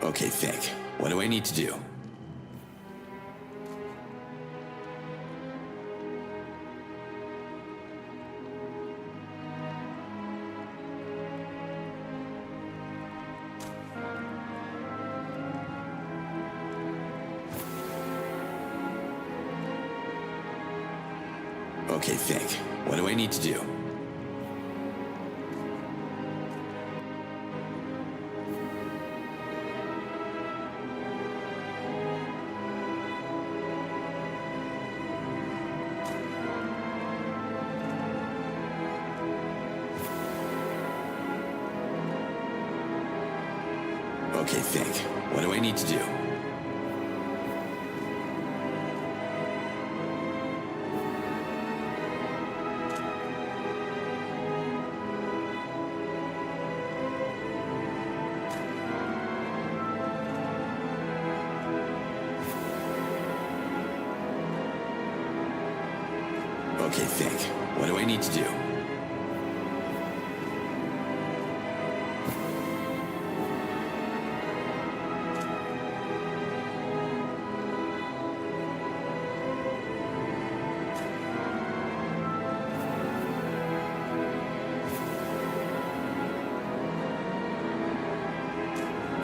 Okay, think. What do I need to do? Okay, think. What do I need to do? Okay, think. What do I need to do? Okay, think. What do I need to do?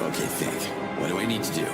Okay, think. What do I need to do?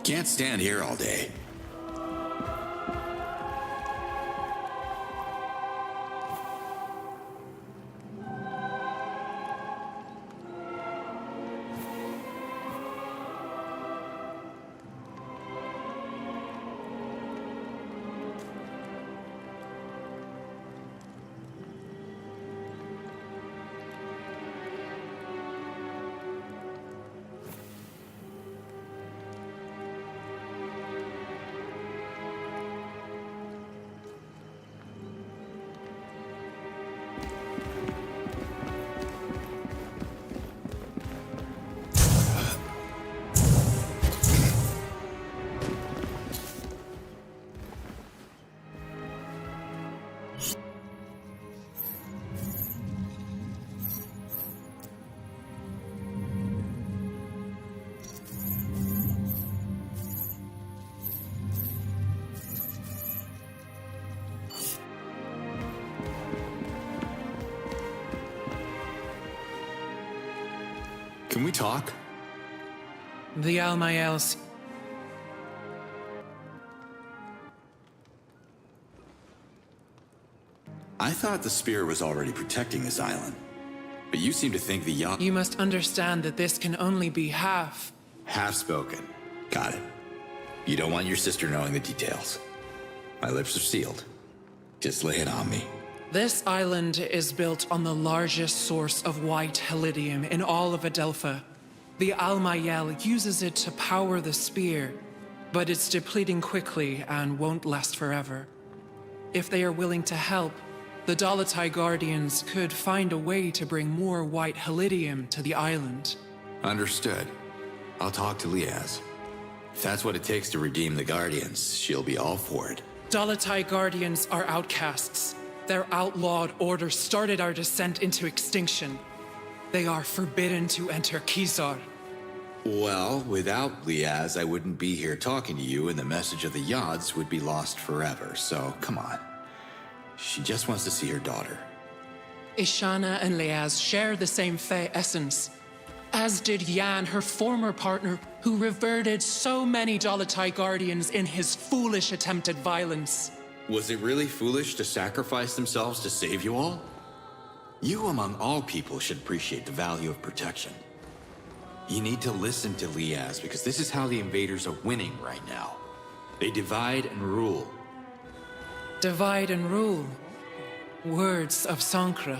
Can't stand here all day. Can we talk? The Almayels. I thought the spear was already protecting this island. But you seem to think the young... You must understand that this can only be half. Half-spoken. Got it. You don't want your sister knowing the details. My lips are sealed. Just lay it on me. This island is built on the largest source of white helidium in all of Adelpha. The Almayel uses it to power the spear, but it's depleting quickly and won't last forever. If they are willing to help, the Dalatai Guardians could find a way to bring more white helidium to the island. Understood. I'll talk to Liaz. If that's what it takes to redeem the Guardians, she'll be all for it. Dalatai Guardians are outcasts. Their outlawed order started our descent into extinction. They are forbidden to enter Kizar. Well, without Liaz, I wouldn't be here talking to you, and the message of the Yods would be lost forever, so come on. She just wants to see her daughter. Ishana and Liaz share the same Fey essence, as did Yan, her former partner, who reverted so many Dalatai Guardians in his foolish attempt at violence. Was it really foolish to sacrifice themselves to save you all? You, among all people, should appreciate the value of protection. You need to listen to Liaz, because this is how the invaders are winning right now. They divide and rule. Divide and rule. Words of Sankra.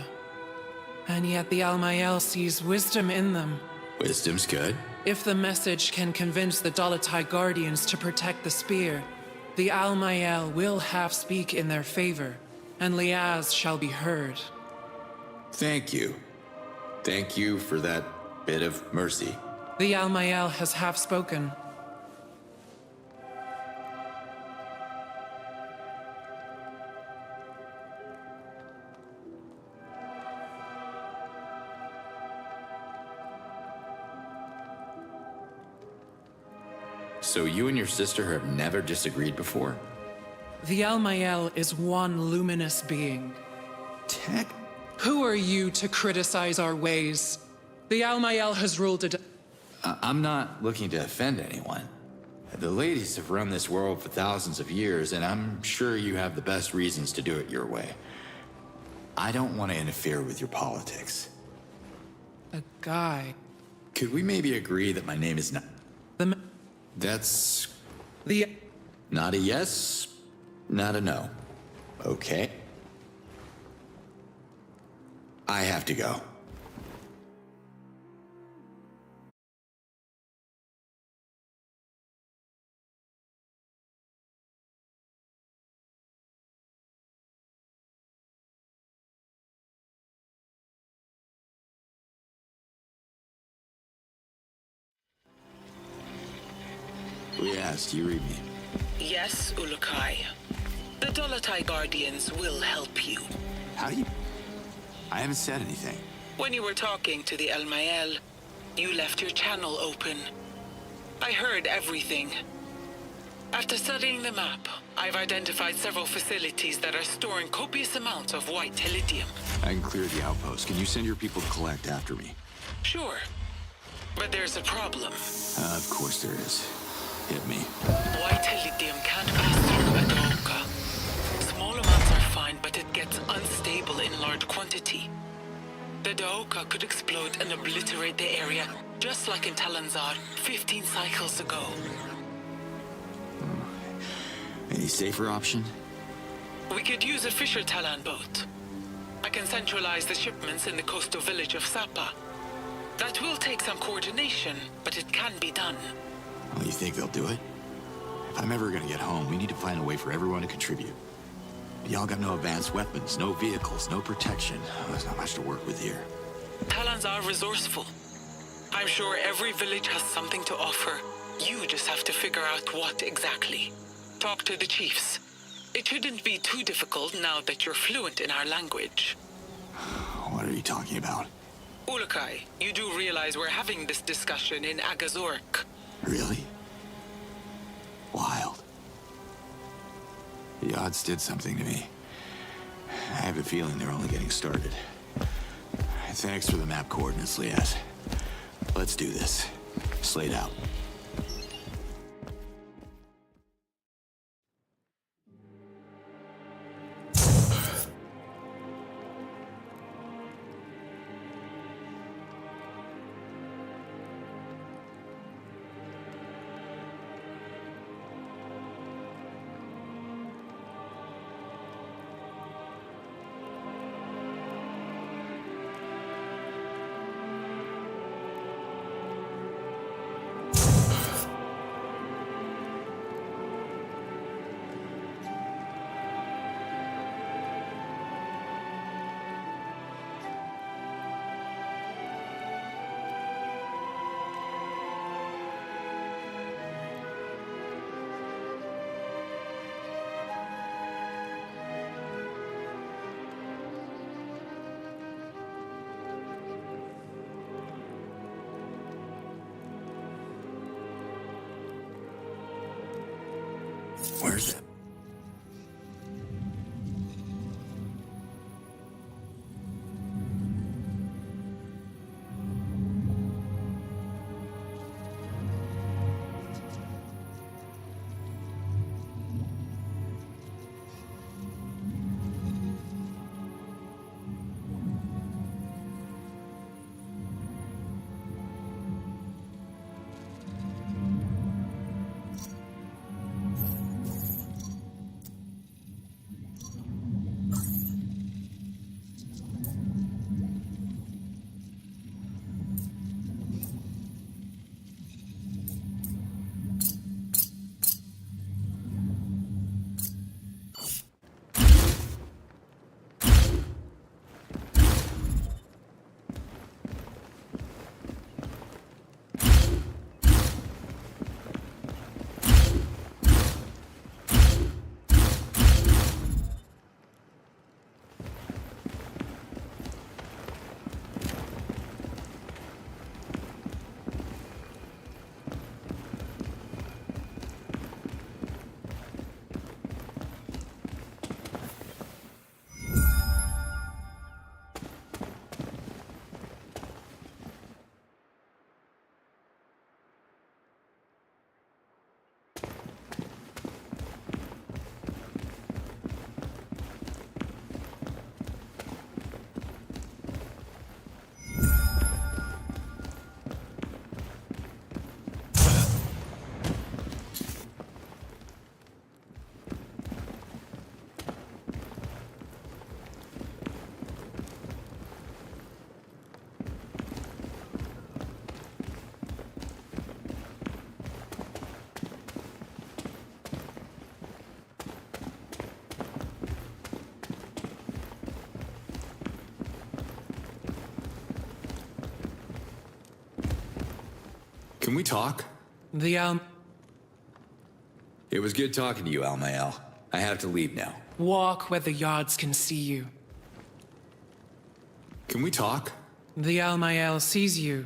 And yet the Almael sees wisdom in them. Wisdom's good. If the message can convince the Dalatai Guardians to protect the spear, the Almael will have speak in their favor, and Liaz shall be heard. Thank you. Thank you for that bit of mercy. The Almael has half spoken. So you and your sister have never disagreed before? The Almael is one luminous being. Tech? Who are you to criticize our ways? The Almael has ruled it. I'm not looking to offend anyone. The ladies have run this world for thousands of years, and I'm sure you have the best reasons to do it your way. I don't want to interfere with your politics. A guy. Could we maybe agree that my name is not... The... That's... The... Not a yes, not a no. Okay. I have to go. Yes, you read me. Yes, Ulukai. The Dalatai Guardians will help you. How do you... I haven't said anything. When you were talking to the Almael, you left your channel open. I heard everything. After studying the map, I've identified several facilities that are storing copious amounts of white helidium. I can clear the outpost. Can you send your people to collect after me? Sure. But there's a problem. Of course there is. Hit me. White helidium can't pass through a Daoka. Small amounts are fine, but it gets unstable in large quantity. The Daoka could explode and obliterate the area, just like in Talanzar 15 cycles ago. Any safer option? We could use a Fisher Talan boat. I can centralize the shipments in the coastal village of Sapa. That will take some coordination, but it can be done. Well, you think they'll do it? If I'm ever gonna get home, we need to find a way for everyone to contribute. Y'all got no advanced weapons, no vehicles, no protection. There's not much to work with here. Talans are resourceful. I'm sure every village has something to offer. You just have to figure out what exactly. Talk to the chiefs. It shouldn't be too difficult now that you're fluent in our language. What are you talking about? Ulukai, you do realize we're having this discussion in Agazork. Really? Wild. The odds did something to me. I have a feeling they're only getting started. Thanks for the map coordinates, Liaz. Let's do this. Slate out. Where's it? Can we talk? The It was good talking to you, Almael. I have to leave now. walk where the yards can see you. Can we talk? The Almael sees you.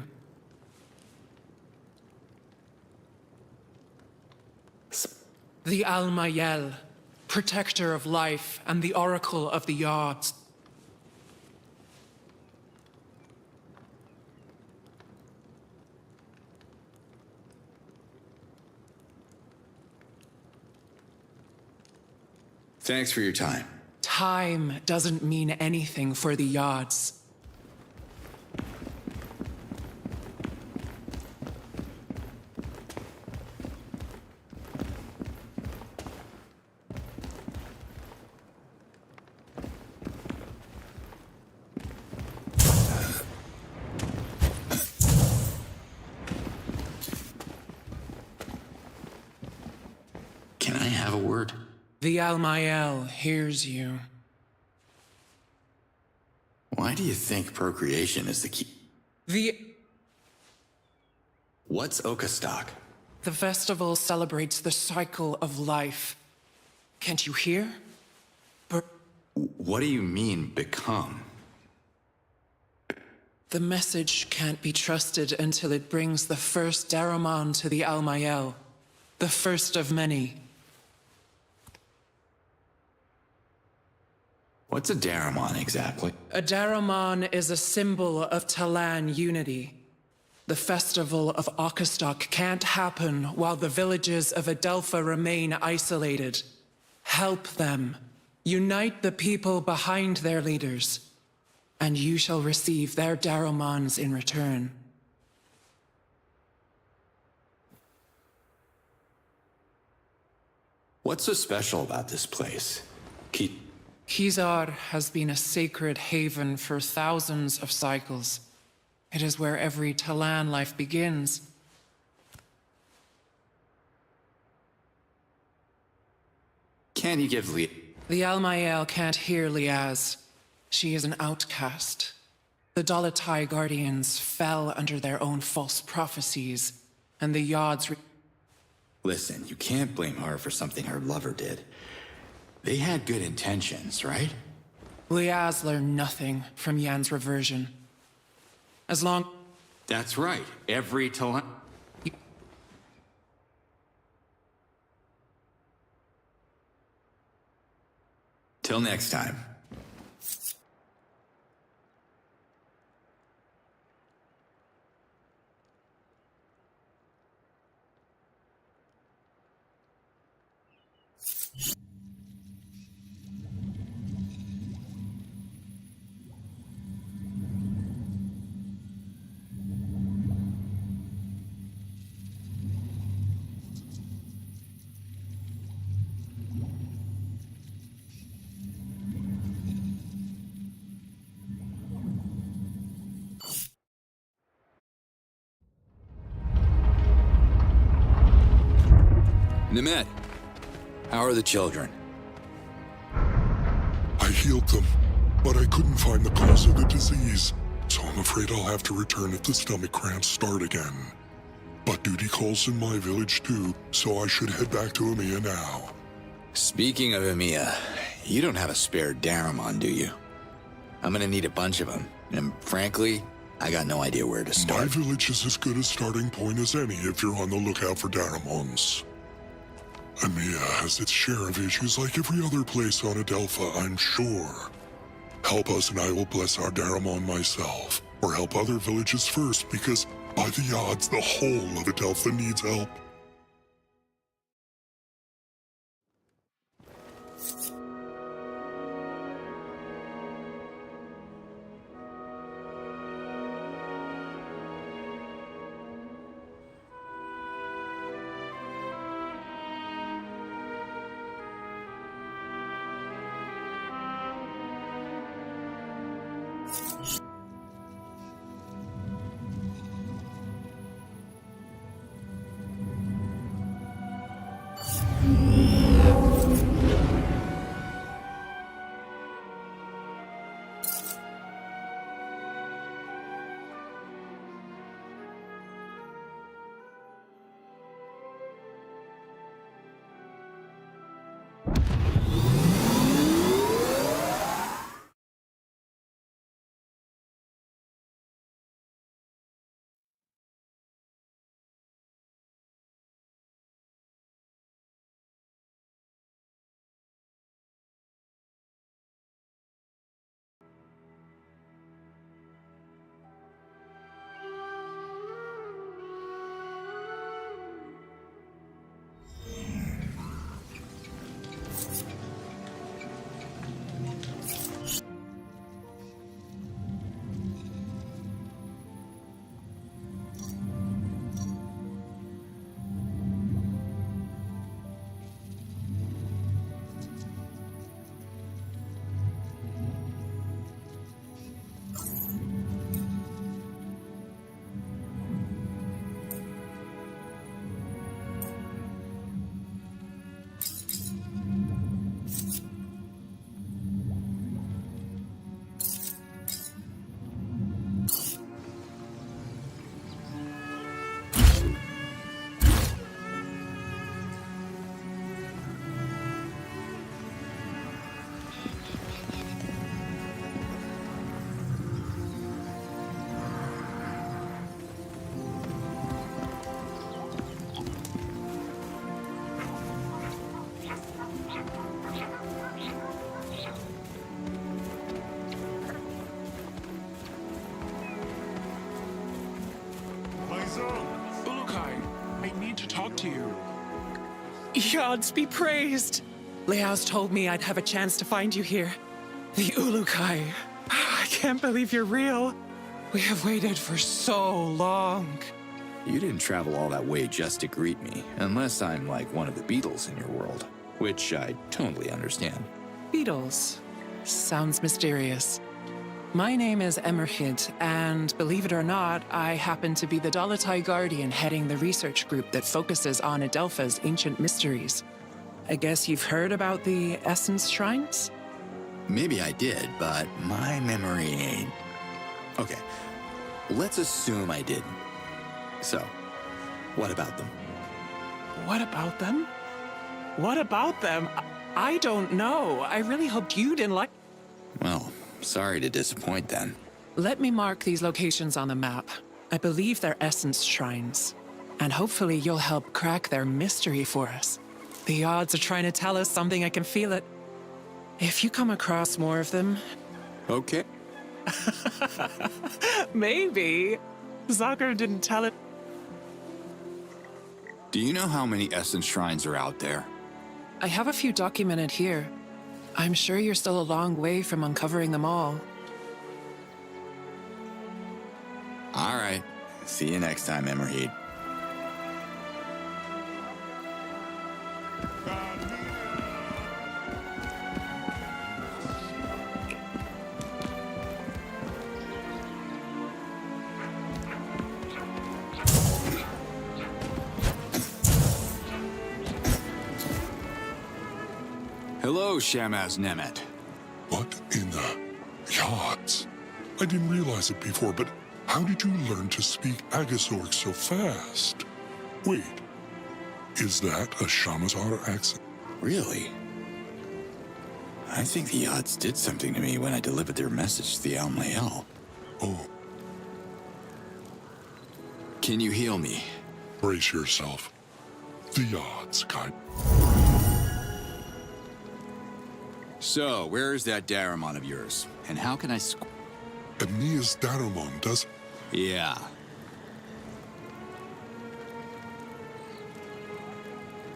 The Almael, protector of life and the oracle of the yards. Thanks for your time. Time doesn't mean anything for the yards. Can I have a word? The Almael hears you. Why do you think procreation is the key? What's Okastok? The festival celebrates the cycle of life. Can't you hear? What do you mean, become? The message can't be trusted until it brings the first Daramon to the Almael, the first of many. What's a Daramon exactly? A Daramon is a symbol of Talan unity. The festival of Okastok can't happen while the villages of Adelpha remain isolated. Help them. Unite the people behind their leaders, and you shall receive their Daramons in return. What's so special about this place? Kizar has been a sacred haven for thousands of cycles. It is where every Talan life begins. Can you give The Almael can't hear Liaz. She is an outcast. The Dalatai Guardians fell under their own false prophecies, and the Yods... Listen, you can't blame her for something her lover did. They had good intentions, right? Liaz learned nothing from Yan's reversion. As long... That's right. Every Talan... Till next time. Nimet, how are the children? I healed them, but I couldn't find the cause of the disease, so I'm afraid I'll have to return if the stomach cramps start again. But duty calls in my village too, so I should head back to Emiya now. Speaking of Emiya, you don't have a spare Daramon, do you? I'm gonna need a bunch of them, and frankly, I got no idea where to My start. village is as good a starting point as any if you're on the lookout for Daramons. Emiya has its share of issues like every other place on Adelpha, I'm sure. Help us and I will bless our Daramon myself, or help other villages first, because by the odds, the whole of Adelpha needs help. I need to talk to you. Gods be praised! Leao's told me I'd have a chance to find you here. The Ulukai. I can't believe you're real. We have waited for so long. You didn't travel all that way just to greet me, unless I'm like one of the Beatles in your world, which I totally understand. Beatles. Sounds mysterious. My name is Emerhid, and believe it or not, I happen to be the Dalatai Guardian heading the research group that focuses on Adelpha's ancient mysteries. I guess you've heard about the Essence Shrines? Maybe I did, but my memory ain't... Okay, let's assume I didn't. So, what about them? What about them? What about them? I don't know. I really hoped you didn't like... Well, sorry to disappoint then. Let me mark these locations on the map. I believe they're Essence Shrines. And hopefully you'll help crack their mystery for us. The odds are trying to tell us something, I can feel it. If you come across more of them, Okay. maybe. Zucker didn't tell it. Do you know how many essence shrines are out there? I have a few documented here. I'm sure you're still a long way from uncovering them all. All right. See you next time, Emerheed. Hello, Shamaz Nemet. What in the yachts? I didn't realize it before, but how did you learn to speak Agasork so fast? Wait, is that a Shamazar accent? Really? I think the odds did something to me when I delivered their message to the Almael. Oh, Can you heal me? brace yourself. The odds, kind. So, where is that Daramon of yours? And how can I Emia's Daramon does... Yeah.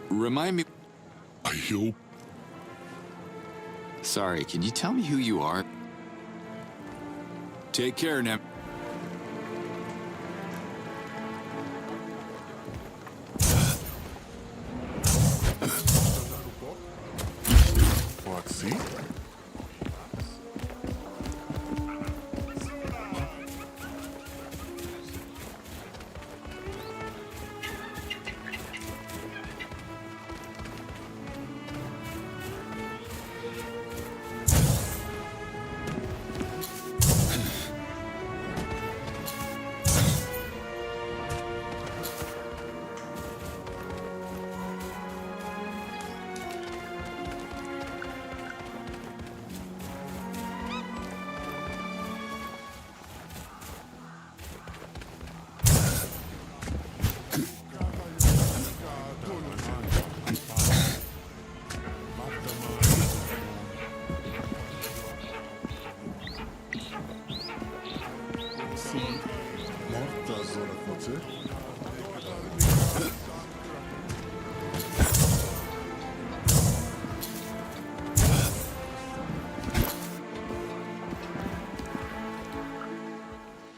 Remind me... I heal... Sorry, can you tell me who you are? Take care, Nem. What, see?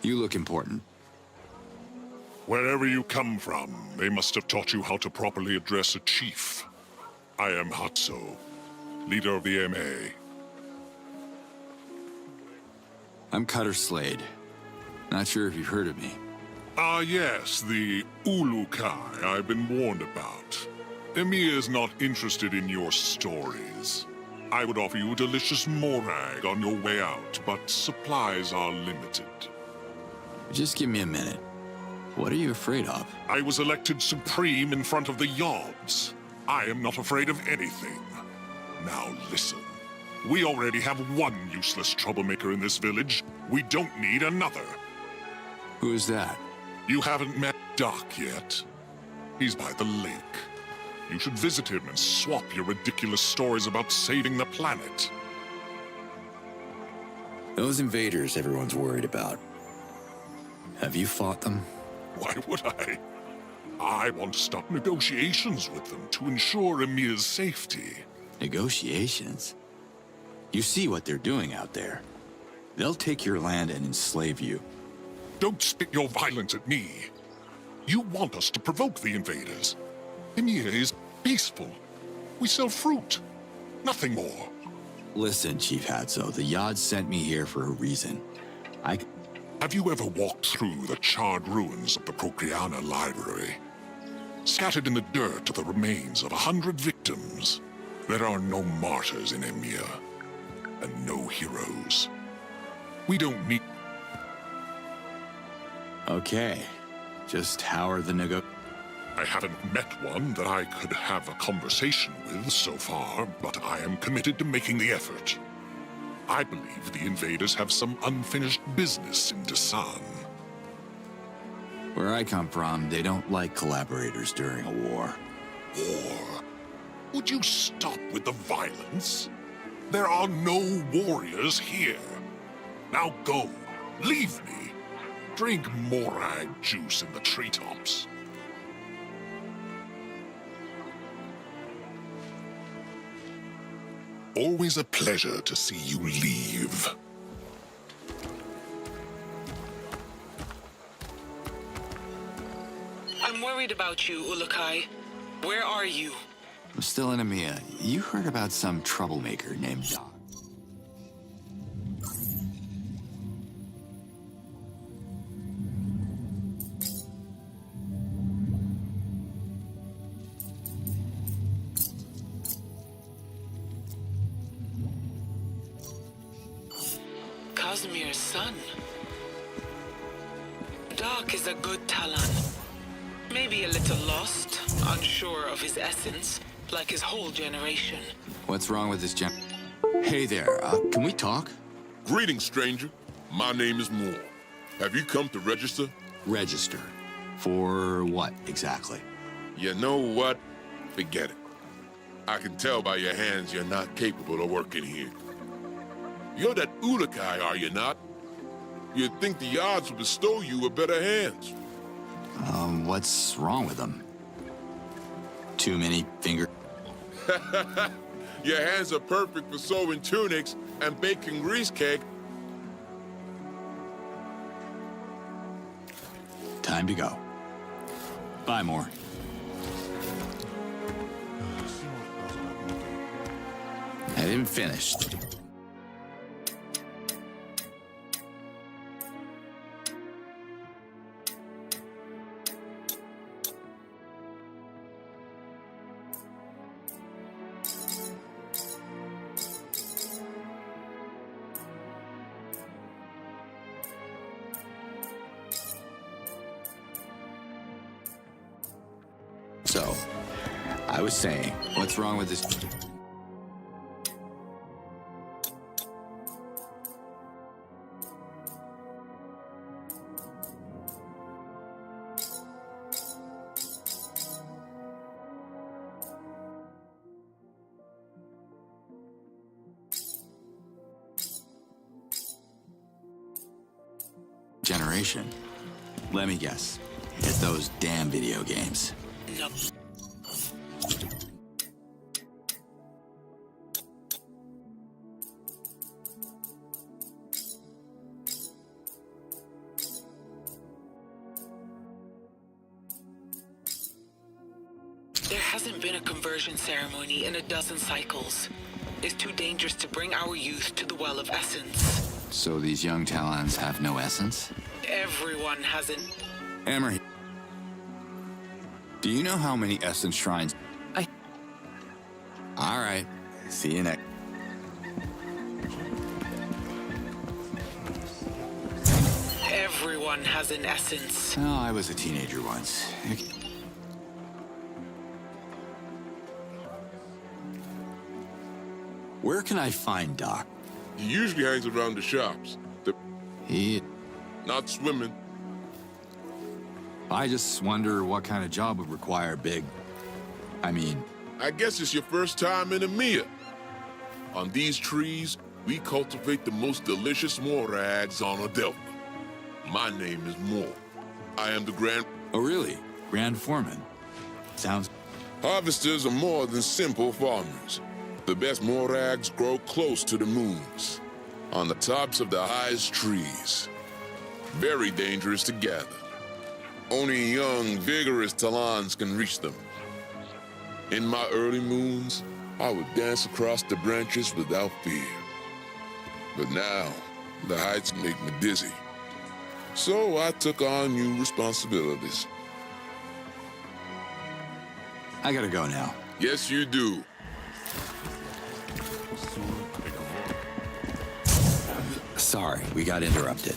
You look important. Wherever you come from, they must have taught you how to properly address a chief. I am Hatso, leader of the MA. I'm Cutter Slade. Not sure if you've heard of me. Ah yes, the Ulukai I've been warned about. Emiya is not interested in your stories. I would offer you a delicious morag on your way out, but supplies are limited. Just give me a minute. What are you afraid of? I was elected supreme in front of the Yods. I am not afraid of anything. Now listen. We already have one useless troublemaker in this village. We don't need another. Who is that? You haven't met Doc yet. He's by the lake. You should visit him and swap your ridiculous stories about saving the planet. Those invaders everyone's worried about. Have you fought them? Why would I? I want to start negotiations with them to ensure Emiya's safety. Negotiations? You see what they're doing out there. They'll take your land and enslave you. Don't spit your violence at me. You want us to provoke the invaders. Emiya is peaceful. We sell fruit. Nothing more. Listen, Chief Hatso, the Yods sent me here for a reason. Have you ever walked through the charred ruins of the Procreana Library? Scattered in the dirt are the remains of 100 victims. There are no martyrs in Emiya, and no heroes. We don't need... Okay. Just how are the I haven't met one that I could have a conversation with so far, but I am committed to making the effort. I believe the invaders have some unfinished business in Dasan. Where I come from, they don't like collaborators during a war. War? Would you stop with the violence? There are no warriors here. Now go. Leave me. Drink morag juice in the treetops. Always a pleasure to see you leave. I'm worried about you, Ulukai. Where are you? I'm still in Amia. You heard about some troublemaker named Doc. Casimir's son. Doc is a good Talon. Maybe a little lost, unsure of his essence, like his whole generation. What's wrong with this Hey there, can we talk? Greetings, stranger. My name is Moore. Have you come to register? Register. For what, exactly? You know what? Forget it. I can tell by your hands you're not capable of working here. You're that Ulukai, are you not? You'd think the odds would bestow you with better hands. What's wrong with them? Too many finger... Your hands are perfect for sewing tunics and baking grease cake. Time to go. Bye, Moore. I didn't finish. So, I was saying, what's wrong with this? Generation. Let me guess. It's those damn video games. No. There hasn't been a conversion ceremony in a dozen cycles. It's too dangerous to bring our youth to the Well of Essence. So these young Talons have no essence? Everyone has an... Emery, do you know how many essence shrines? All right. See you next. Everyone has an essence. Oh, I was a teenager once. Where can I find Doc? He usually hangs around the shops. He... Not swimming. I just wonder what kind of job would require big... I mean... I guess it's your first time in Amia. On these trees, we cultivate the most delicious morags on Adelpha. My name is Moore. I am the Grand... Oh, really? Grand Foreman? Sounds... Harvesters are more than simple farmers. The best morags grow close to the moons, on the tops of the highest trees. Very dangerous to gather. Only young, vigorous Talons can reach them. In my early moons, I would dance across the branches without fear. But now, the heights make me dizzy. So I took on new responsibilities. I gotta go now. Yes, you do. Sorry, we got interrupted.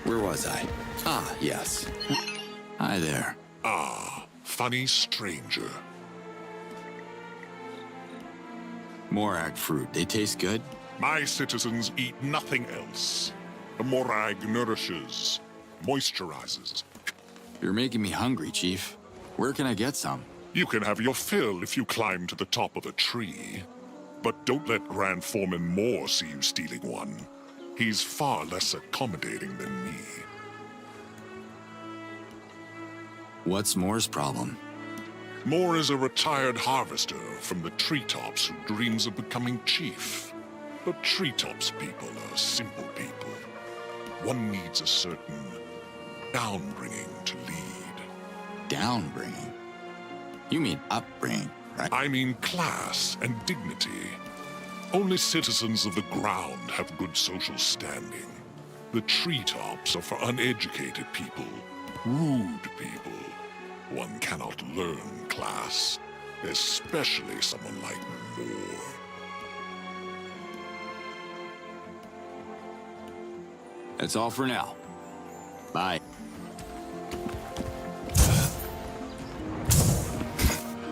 Where was I? Ah, yes. Hi there. Ah, funny stranger. Morag fruit, they taste good? My citizens eat nothing else. The morag nourishes, moisturizes. You're making me hungry, Chief. Where can I get some? You can have your fill if you climb to the top of a tree. But don't let Grand Foreman Moore see you stealing one. He's far less accommodating than me. What's Moore's problem? Moore is a retired harvester from the treetops who dreams of becoming chief. But treetops people are simple people. One needs a certain downbringing to lead. Downbringing? You mean upbringing, right? I mean class and dignity. Only citizens of the ground have good social standing. The treetops are for uneducated people, rude people. One cannot learn class, especially someone like Moore. That's all for now. Bye.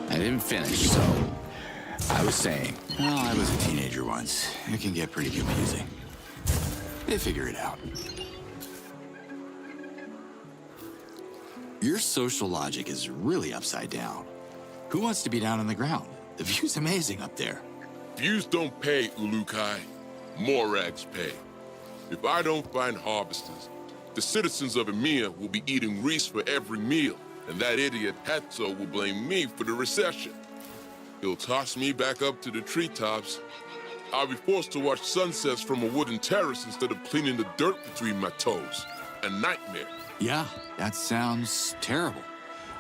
I didn't finish, so I was saying, well, I was a teenager once. It can get pretty confusing. They figure it out. Your social logic is really upside down. Who wants to be down on the ground? The view's amazing up there. Views don't pay, Ulukai. Morags pay. If I don't find harvesters, the citizens of Emia will be eating Reese for every meal, and that idiot Hatso will blame me for the recession. He'll toss me back up to the treetops. I'll be forced to watch sunsets from a wooden terrace instead of cleaning the dirt between my toes. A nightmare. Yeah, that sounds terrible.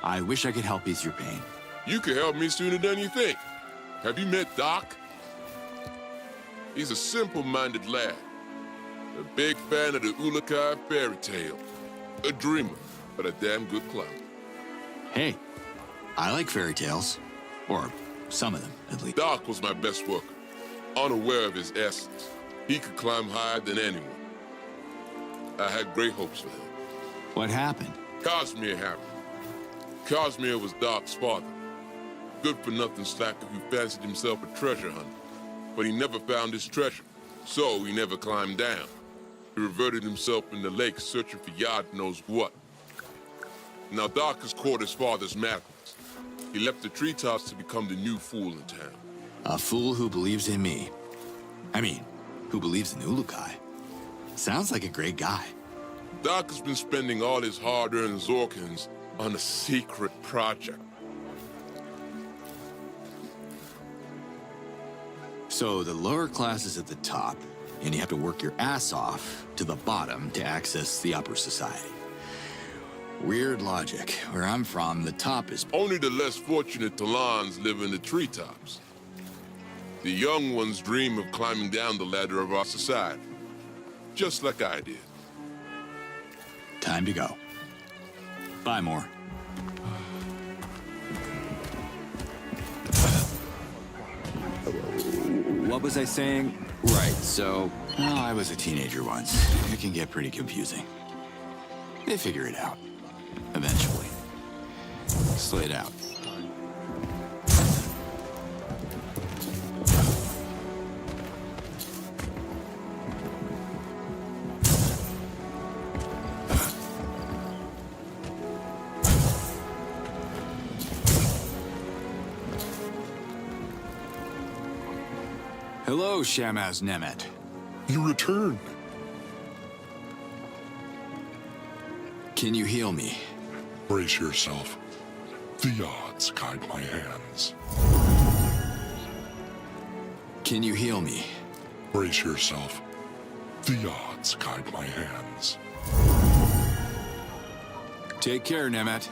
I wish I could help ease your pain. You could help me sooner than you think. Have you met Doc? He's a simple-minded lad. A big fan of the Ulukai fairy tale. A dreamer, but a damn good clown. Hey, I like fairy tales. Or some of them, at least. Doc was my best worker. Unaware of his essence. He could climb higher than anyone. I had great hopes for him. What happened? Cosmere happened. Cosmere was Doc's father. Good-for-nothing slacker who fancied himself a treasure hunter. But he never found his treasure, so he never climbed down. He reverted himself in the lake searching for God knows what. Now Doc has caught his father's madness. He left the treetops to become the new fool in town. A fool who believes in me. I mean, who believes in Ulukai. Sounds like a great guy. Doc has been spending all his hard-earned Zorkins on a secret project. So the lower class is at the top, and you have to work your ass off to the bottom to access the upper society. Weird logic. Where I'm from, the top is... Only the less fortunate Talans live in the treetops. The young ones dream of climbing down the ladder of our society. Just like I did. Time to go. Bye, Moore. What was I saying? Right, so... Well, I was a teenager once. It can get pretty confusing. They figure it out. Eventually. Slid out. Hello, Shamaz Nemet. You return. Can you heal me? Brace yourself. The odds guide my hands. Can you heal me? Brace yourself. The odds guide my hands. Take care, Nemet.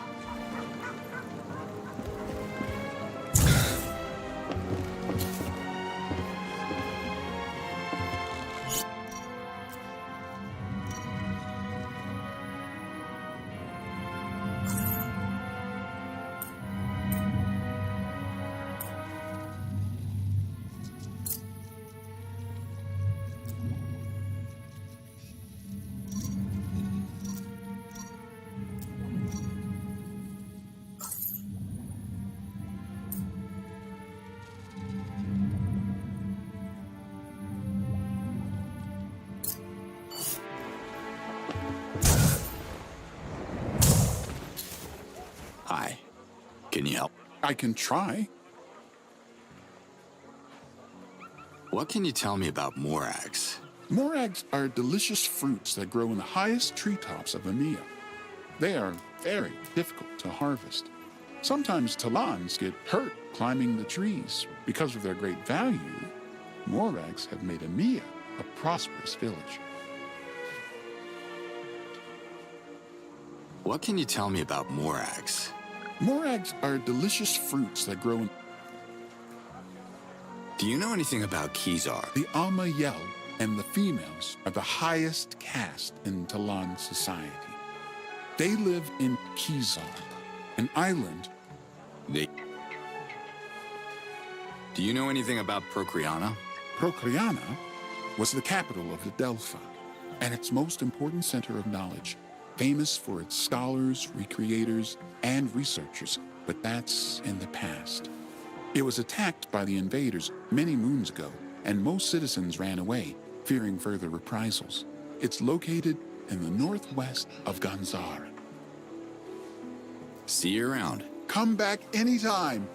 Hi. Can you help? I can try. What can you tell me about morags? Morags are delicious fruits that grow in the highest treetops of EMEA. They are very difficult to harvest. Sometimes Talans get hurt climbing the trees. Because of their great value, morags have made EMEA a prosperous village. What can you tell me about morags? Morags are delicious fruits that grow in... Do you know anything about Khazar? The Almayel and the females are the highest caste in Talan society. They live in Khazar, an island. Do you know anything about Procreana? Procreana was the capital of the Delphi, and its most important center of knowledge, famous for its scholars, recreators, and researchers, but that's in the past. It was attacked by the invaders many moons ago, and most citizens ran away, fearing further reprisals. It's located in the northwest of Ganzar. See you around. Come back anytime.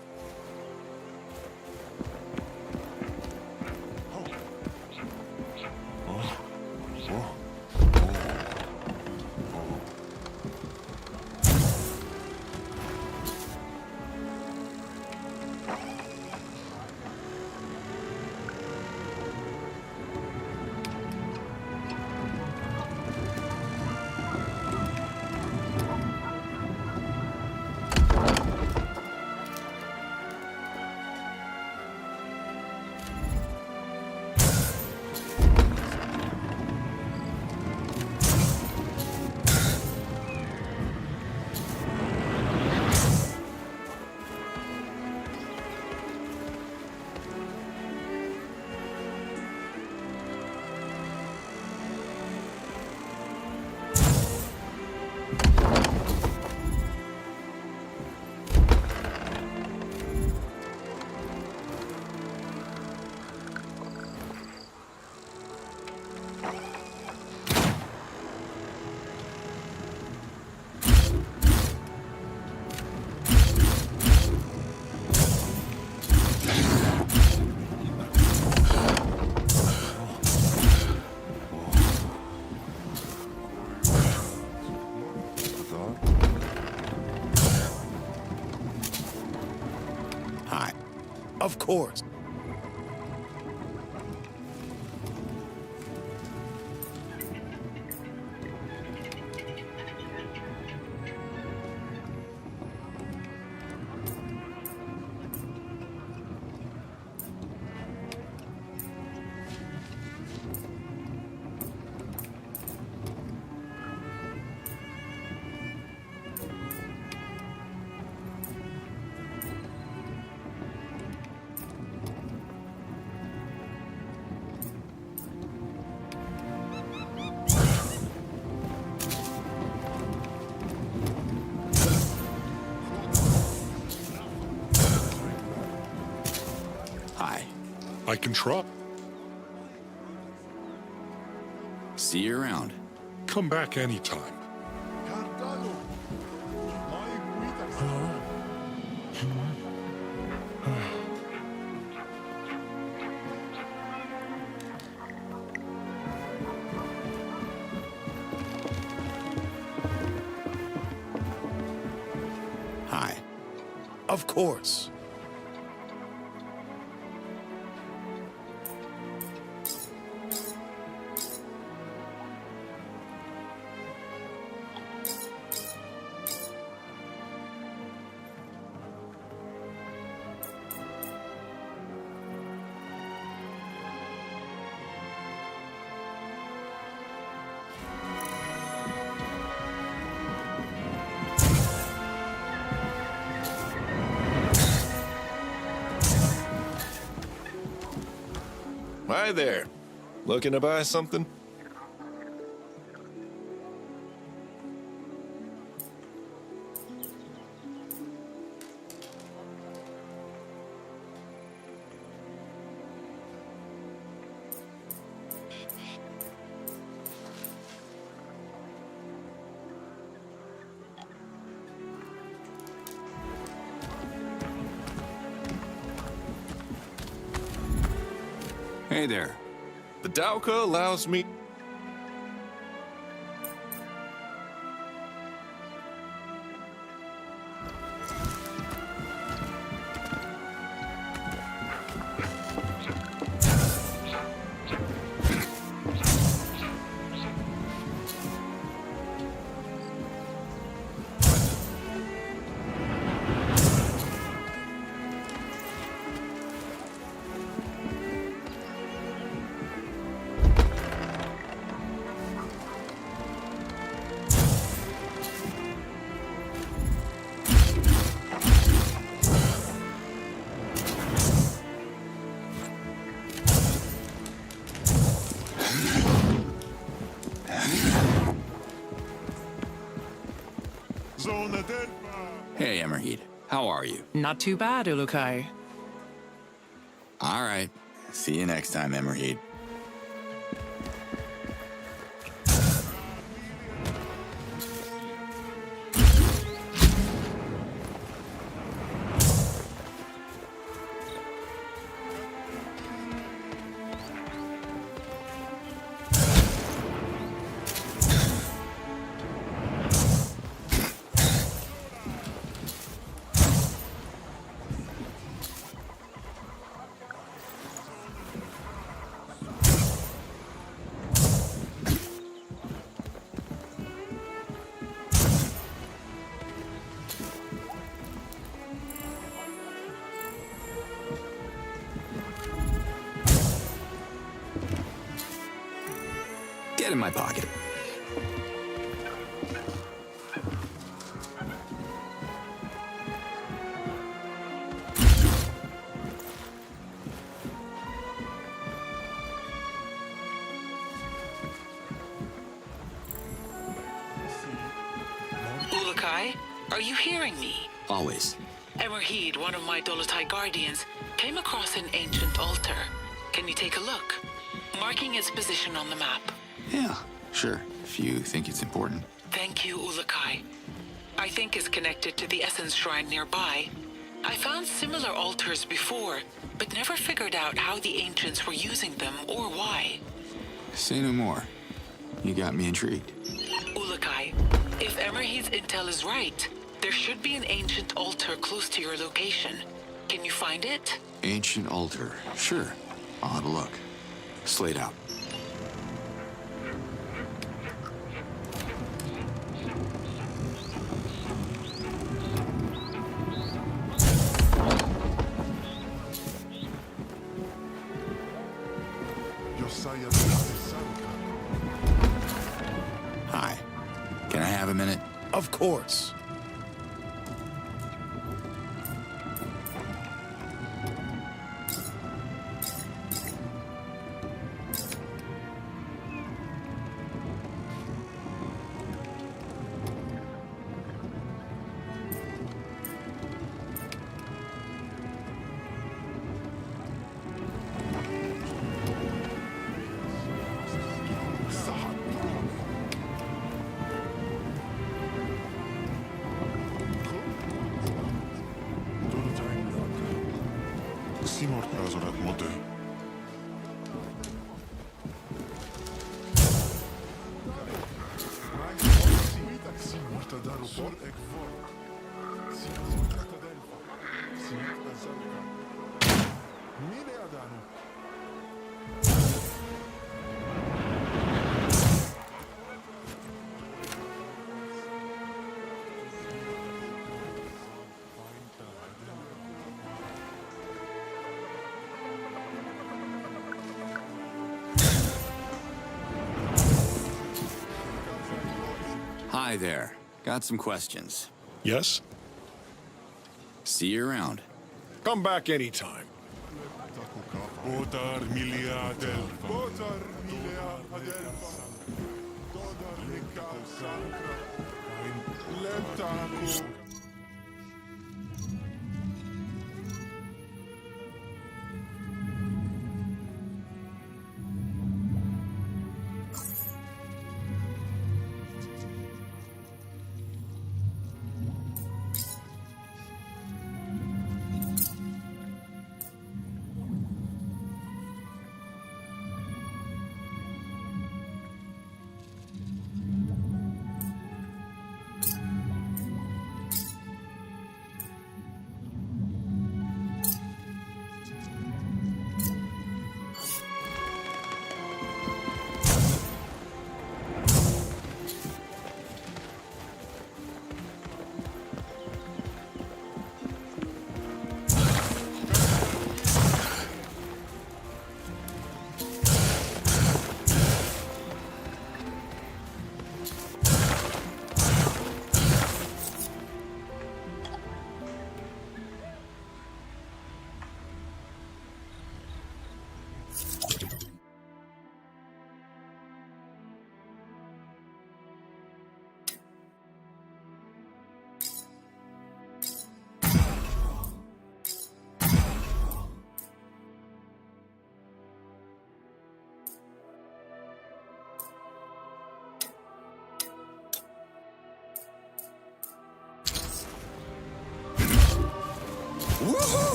Of course. I can try. See you around. Come back anytime. Hi. Of course. Hi there. Looking to buy something? Hey there. The Dauka allows me... Hey, Emmerheed. How are you? Not too bad, Ulukai. All right. See you next time, Emmerheed. Get in my pocket. Ulukai, are you hearing me? Always. Emmerheed, one of my Dolotai guardians, came across an ancient altar. Can you take a look? Marking its position on the map. Yeah, sure. If you think it's important. Thank you, Ulukai. I think it's connected to the Essence Shrine nearby. I found similar altars before, but never figured out how the ancients were using them or why. Say no more. You got me intrigued. Ulukai, if Emmerheed's intel is right, there should be an ancient altar close to your location. Can you find it? Ancient altar. Sure. I'll have a look. Slate out. Hi. Can I have a minute? Of course. Hi there. Got some questions. Yes? See you around. Come back anytime.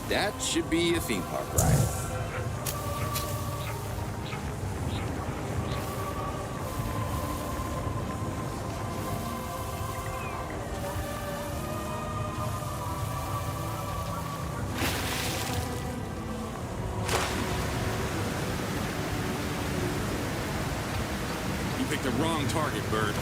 That should be a theme park ride. You picked the wrong target, Bird.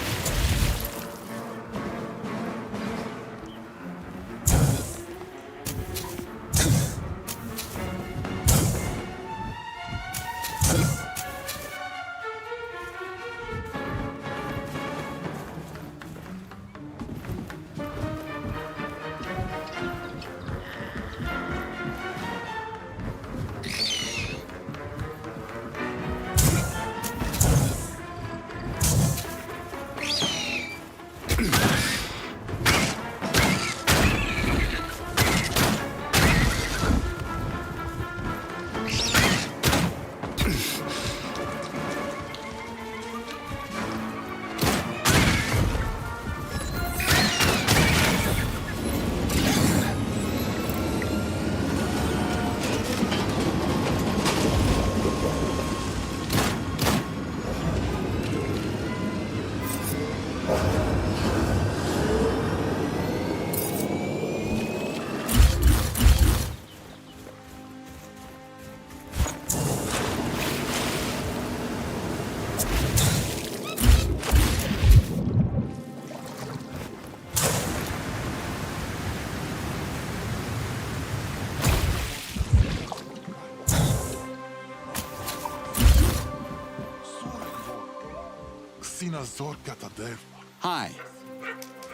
Hi.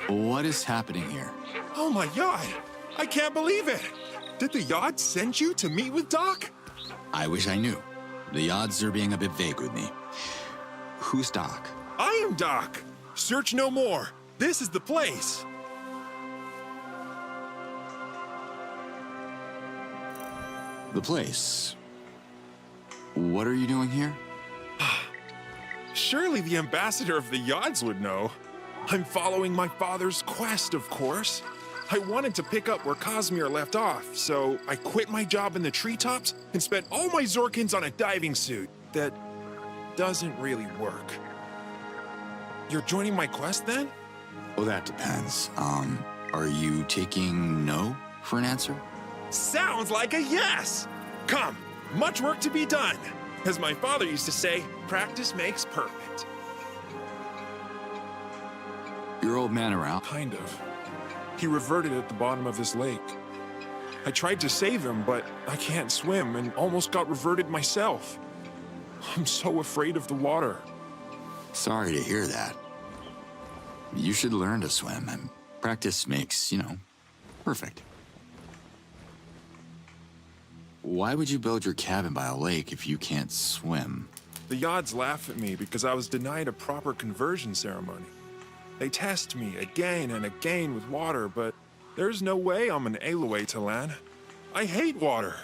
What is happening here? Oh my god! I can't believe it! Did the yacht send you to meet with Doc? I wish I knew. The odds are being a bit vague with me. Who's Doc? I am Doc! Search no more. This is the place. The place. What are you doing here? Surely the ambassador of the Yods would know. I'm following my father's quest, of course. I wanted to pick up where Cosmere left off, so I quit my job in the treetops and spent all my Zorkins on a diving suit that doesn't really work. You're joining my quest then? Well, that depends. Are you taking no for an answer? Sounds like a yes! Come, much work to be done. As my father used to say, practice makes perfect. Your old man around? Kind of. He reverted at the bottom of this lake. I tried to save him, but I can't swim and almost got reverted myself. I'm so afraid of the water. Sorry to hear that. You should learn to swim, and practice makes, perfect. Why would you build your cabin by a lake if you can't swim? The Yods laugh at me because I was denied a proper conversion ceremony. They test me again and again with water, but there's no way I'm an Aloe to land. I hate water.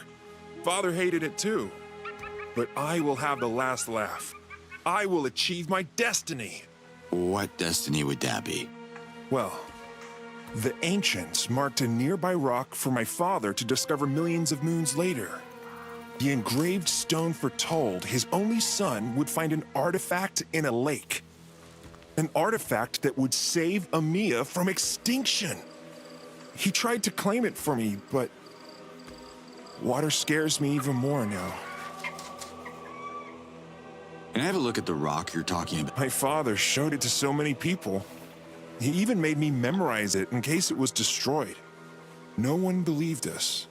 Father hated it too. But I will have the last laugh. I will achieve my destiny. What destiny would that be? Well, the ancients marked a nearby rock for my father to discover millions of moons later. The engraved stone foretold his only son would find an artifact in a lake. An artifact that would save Amia from extinction. He tried to claim it for me, but water scares me even more now. Can I have a look at the rock you're talking about? My father showed it to so many people. He even made me memorize it in case it was destroyed. No one believed us.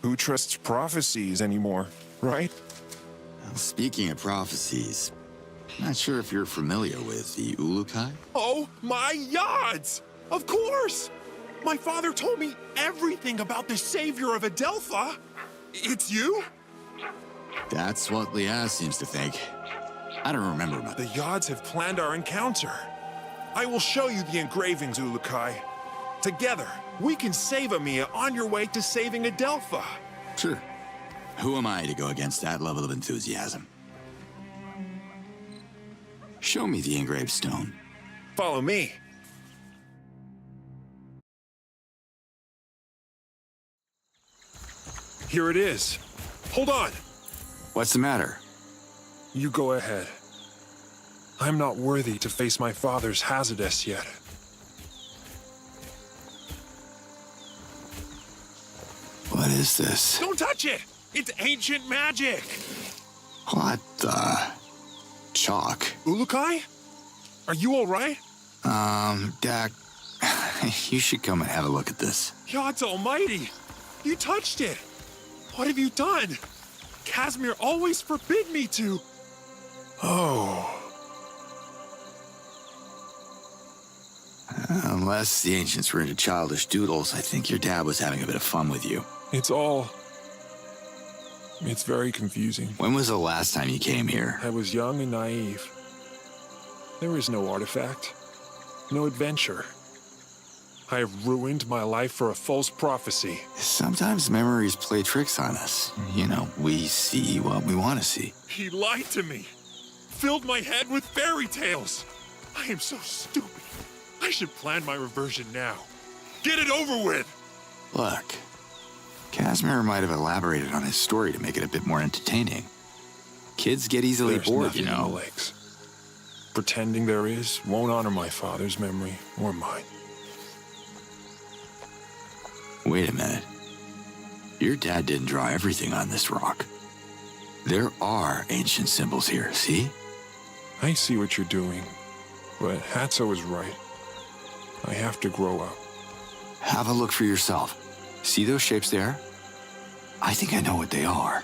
Who trusts prophecies anymore, right? Well, speaking of prophecies, not sure if you're familiar with the Ulukai? Oh, my Yods! Of course! My father told me everything about the savior of Adelpha. It's you? That's what Liaz seems to think. I don't remember much. The Yods have planned our encounter. I will show you the engravings, Ulukai. Together, we can save Amia on your way to saving Adelpha. Sure. Who am I to go against that level of enthusiasm? Show me the engraved stone. Follow me. Here it is. Hold on. What's the matter? You go ahead. I'm not worthy to face my father's hazardous yet. What is this? Don't touch it! It's ancient magic! What the? Chalk? Ulukai? Are you alright? Dak, you should come and have a look at this. God's almighty! You touched it! What have you done? Casimir always forbid me to... Oh... Unless the ancients were into childish doodles, I think your dad was having a bit of fun with you. It's very confusing. When was the last time you came here? I was young and naive. There is no artifact, no adventure. I have ruined my life for a false prophecy. Sometimes memories play tricks on us. You know, we see what we want to see. He lied to me, filled my head with fairy tales. I am so stupid. I should plan my reversion now. Get it over with! Look, Casimir might have elaborated on his story to make it a bit more entertaining. Kids get easily There's bored, nothing you in the know. lakes. Pretending there is won't honor my father's memory or mine. Wait a minute. Your dad didn't draw everything on this rock. There are ancient symbols here, see? I see what you're doing, but Hatso is right. I have to grow up. Have a look for yourself. See those shapes there? I think I know what they are.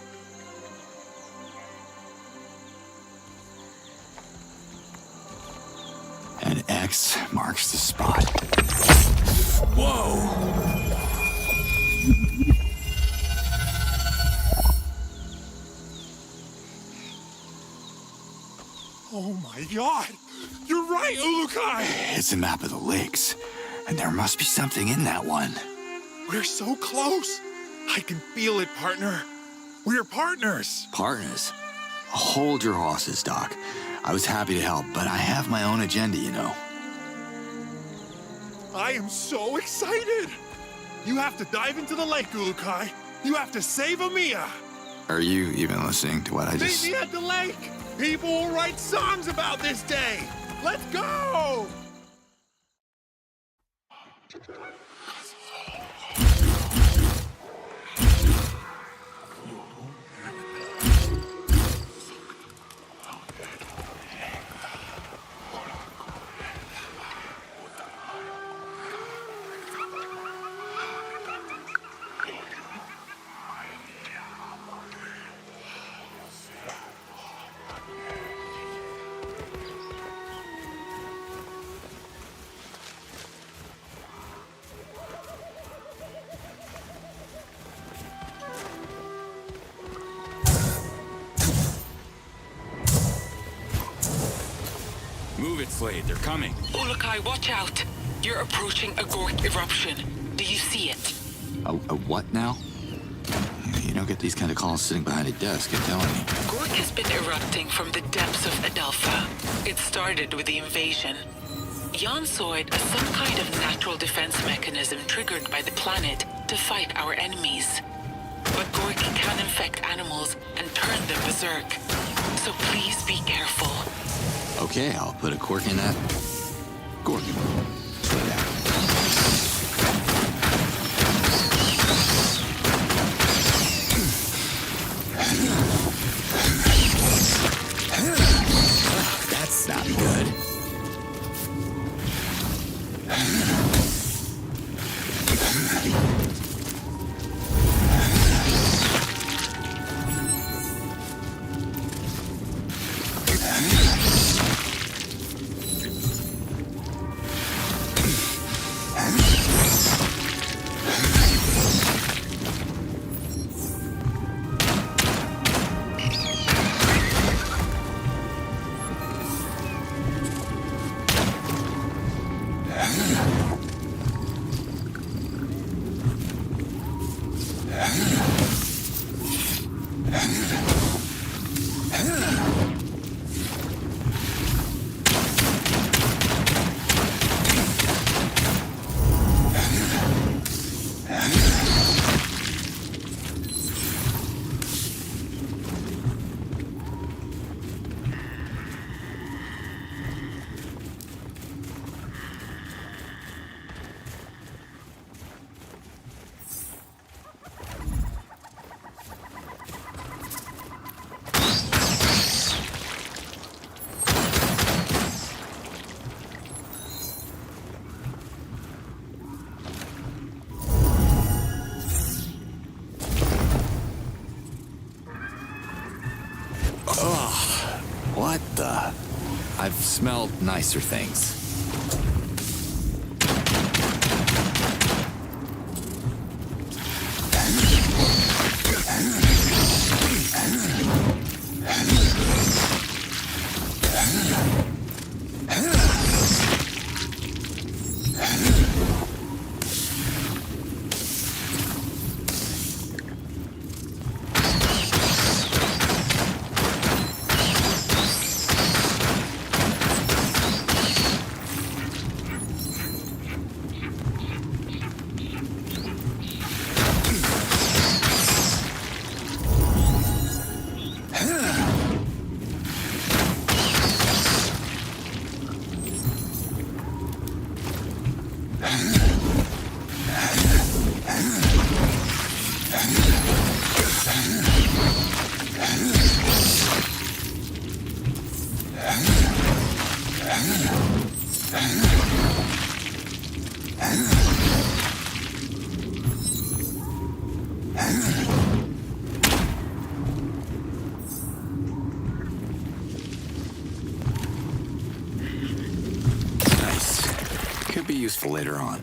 An X marks the spot. Whoa! Oh my god! You're right, Ulukai! It's a map of the lakes, and there must be something in that one. We're so close! I can feel it, partner. We're partners! Partners? Hold your horses, Doc. I was happy to help, but I have my own agenda, you know. I am so excited! You have to dive into the lake, Ulukai. You have to save Amiya. Are you even listening to what I Meet just... me at the lake! People will write songs about this day! Let's go! Move it, Slade. They're coming. Ulukai, watch out. You're approaching a Gork eruption. Do you see it? A what now? You don't get these kind of calls sitting behind a desk, I'm telling you. Gork has been erupting from the depths of Adelpha. It started with the invasion. Jan saw it as some kind of natural defense mechanism triggered by the planet to fight our enemies. But Gork can infect animals and turn them berserk. So please be careful. Okay, I'll put a cork in that. Cork. Slow down. That's not good. I've smelled nicer things. Could be useful later on.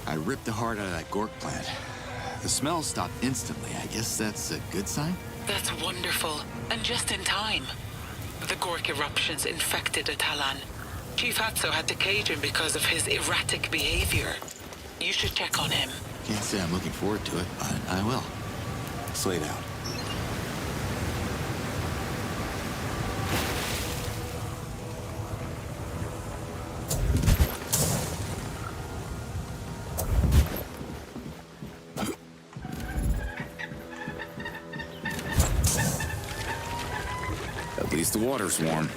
I ripped the heart out of that gork plant. The smell stopped instantly. I guess that's a good sign? That's wonderful, and just in time. The gork eruptions infected Atalan. Chief Hatso had to cage him because of his erratic behavior. You should check on him. Can't say I'm looking forward to it, but I will. Slate out. At least the water's warm.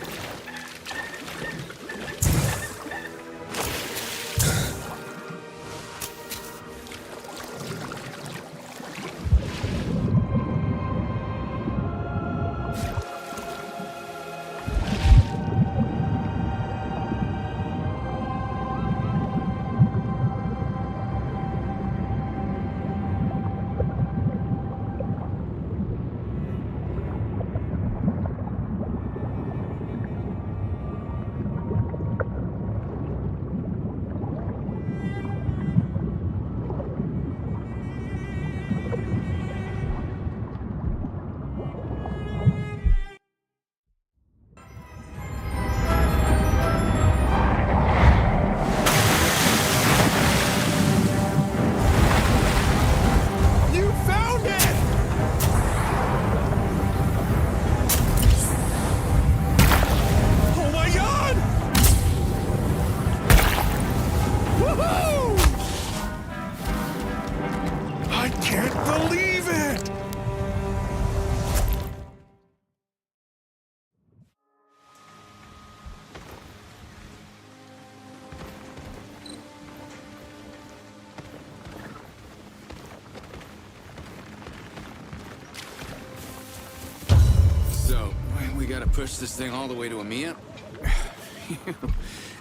We gotta push this thing all the way to Mia.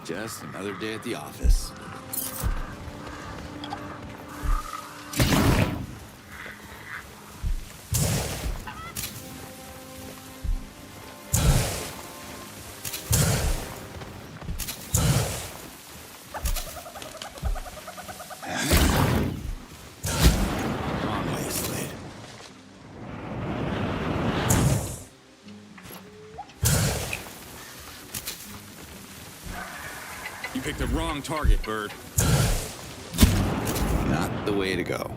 Just another day at the office. You picked the wrong target, Bird. Not the way to go.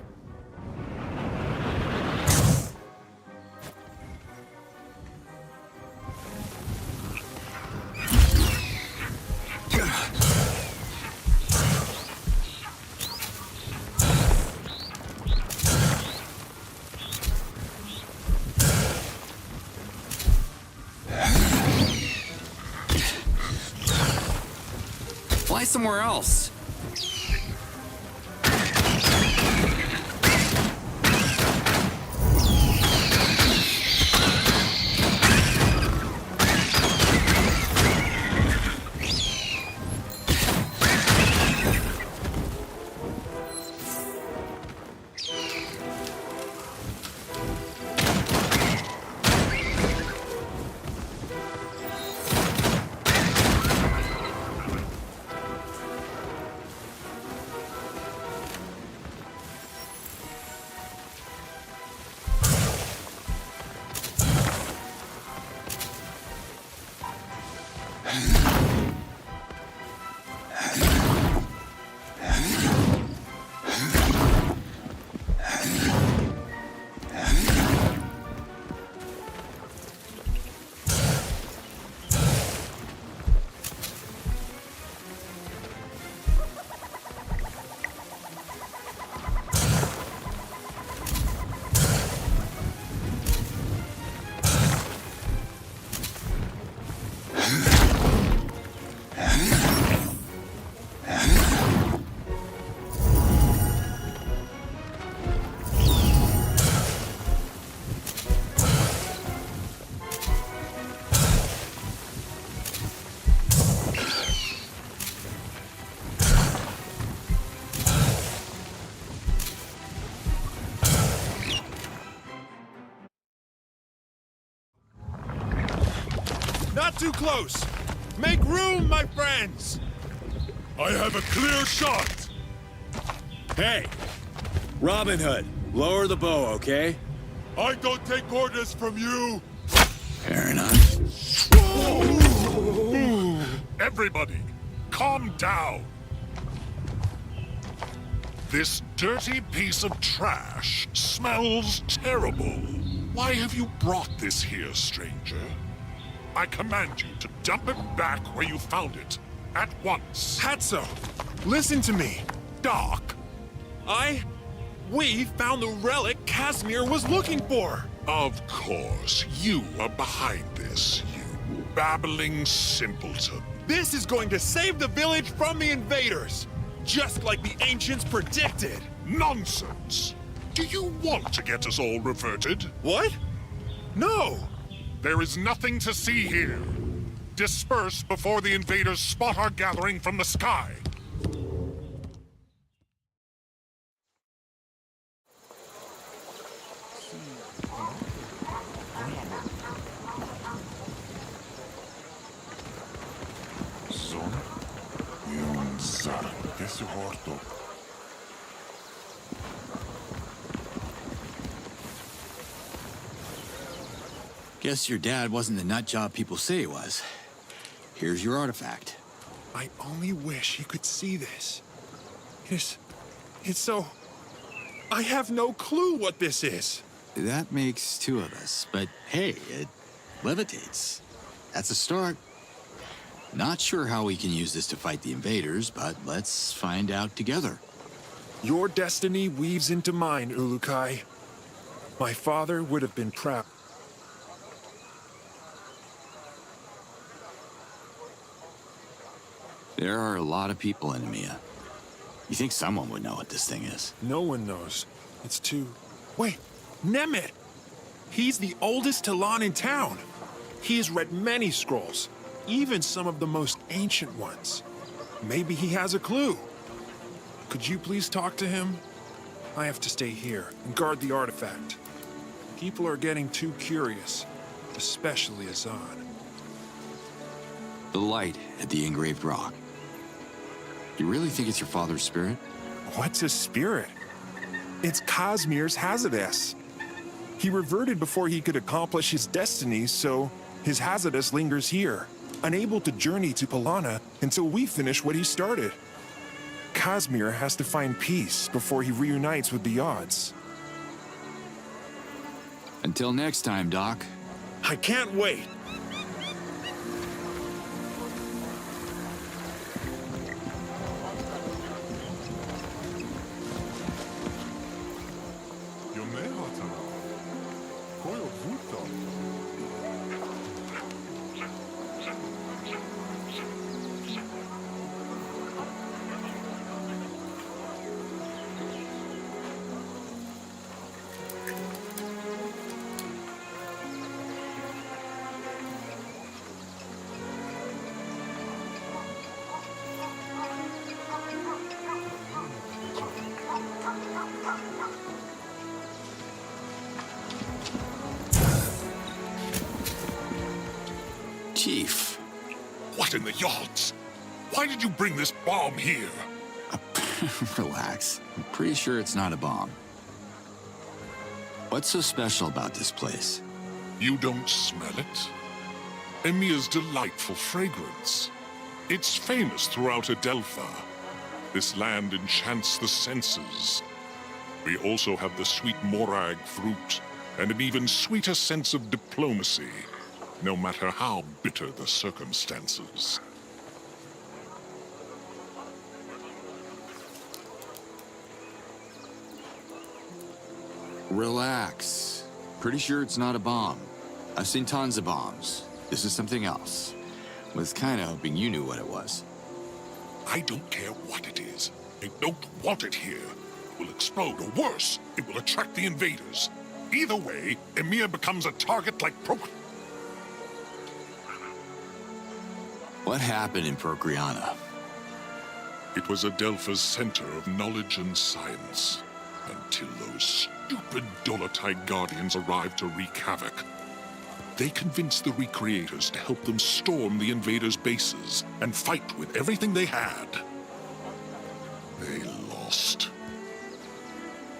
somewhere else. Not too close! Make room, my friends! I have a clear shot! Hey, Robin Hood, lower the bow, okay? I don't take orders from you! Fair enough. Everybody, calm down. This dirty piece of trash smells terrible. Why have you brought this here, stranger? I command you to dump it back where you found it, at once. Hatso, listen to me. Doc, We found the relic Casimir was looking for! of course, you are behind this, you babbling simpleton. This is going to save the village from the invaders! Just like the ancients predicted! Nonsense! Do you want to get us all reverted? What? No! There is nothing to see here. Disperse before the invaders spot our gathering from the sky. Guess your dad wasn't the nut job people say he was. Here's your artifact. I only wish he could see this. It's so... I have no clue what this is. That makes two of us, but hey, it levitates. That's a start. Not sure how we can use this to fight the invaders, but let's find out together. Your destiny weaves into mine, Ulukai. My father would have been proud. There are a lot of people in Mia. You think someone would know what this thing is? No one knows. It's too... Wait, Nemeth! He's the oldest Talon in town. He has read many scrolls, even some of the most ancient ones. Maybe he has a clue. Could you please talk to him? I have to stay here and guard the artifact. People are getting too curious, especially Azan. The light at the engraved rock. You really think it's your father's spirit? What's a spirit? It's Casimir's Hazardous. He reverted before he could accomplish his destiny, so his Hazardous lingers here, unable to journey to Palana until we finish what he started. Casimir has to find peace before he reunites with the odds. Until next time, Doc. I can't wait! Chief. What in the yards? Why did you bring this bomb here? Relax. I'm pretty sure it's not a bomb. What's so special about this place? You don't smell it? Emia's delightful fragrance. It's famous throughout Adelpha. This land enchants the senses. We also have the sweet morag fruit, and an even sweeter sense of diplomacy, no matter how bitter the circumstances. Relax. Pretty sure it's not a bomb. I've seen tons of bombs. This is something else. Was kinda hoping you knew what it was. I don't care what it is. I don't want it here. It will explode, or worse, it will attract the invaders. Either way, Emia becomes a target like What happened in Procreana? It was Adelpha's center of knowledge and science, until those stupid Dolotite Guardians arrived to wreak havoc. They convinced the Recreators to help them storm the invaders' bases and fight with everything they had. They lost.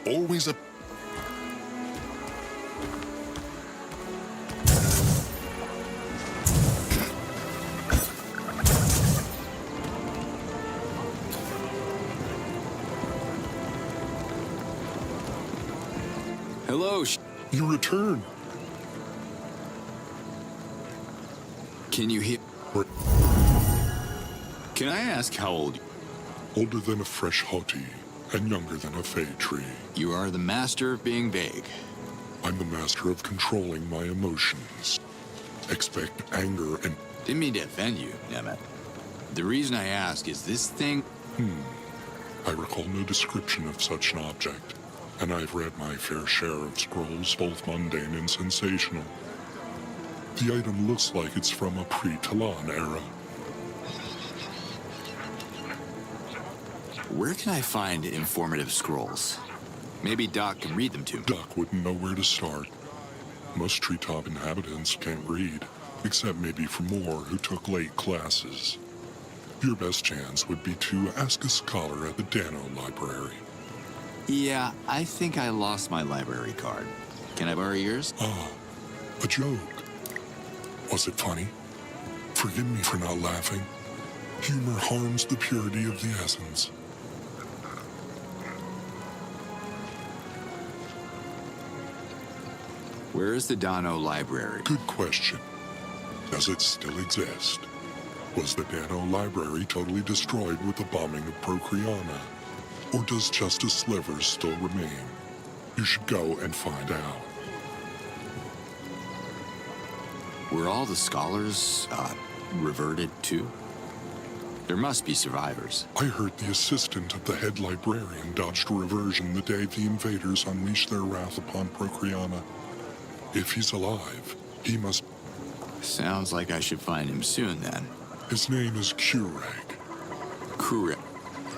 Always a... Hello, You return. Can you hear? Can I ask how old you? Older than a fresh hottie, and younger than a fay tree. You are the master of being vague. I'm the master of controlling my emotions. Expect anger and... Didn't mean to offend you, Nemeth. The reason I ask is this thing... I recall no description of such an object, and I've read my fair share of scrolls, both mundane and sensational. The item looks like it's from a pre-Talon era. Where can I find informative scrolls? Maybe Doc can read them to me. Doc wouldn't know where to start. Most treetop inhabitants can't read, except maybe for more who took late classes. Your best chance would be to ask a scholar at the Dano Library. Yeah, I think I lost my library card. Can I borrow yours? Ah, a joke. Was it funny? Forgive me for not laughing. Humor harms the purity of the essence. Where is the Dano Library? Good question. Does it still exist? Was the Dano Library totally destroyed with the bombing of Procreana? Or does just a sliver still remain? You should go and find out. Were all the scholars, reverted to? There must be survivors. I heard the assistant of the head librarian dodged a reversion the day the invaders unleashed their wrath upon Procreana. If he's alive, he must... Sounds like I should find him soon, then. His name is Kureg. Kureg.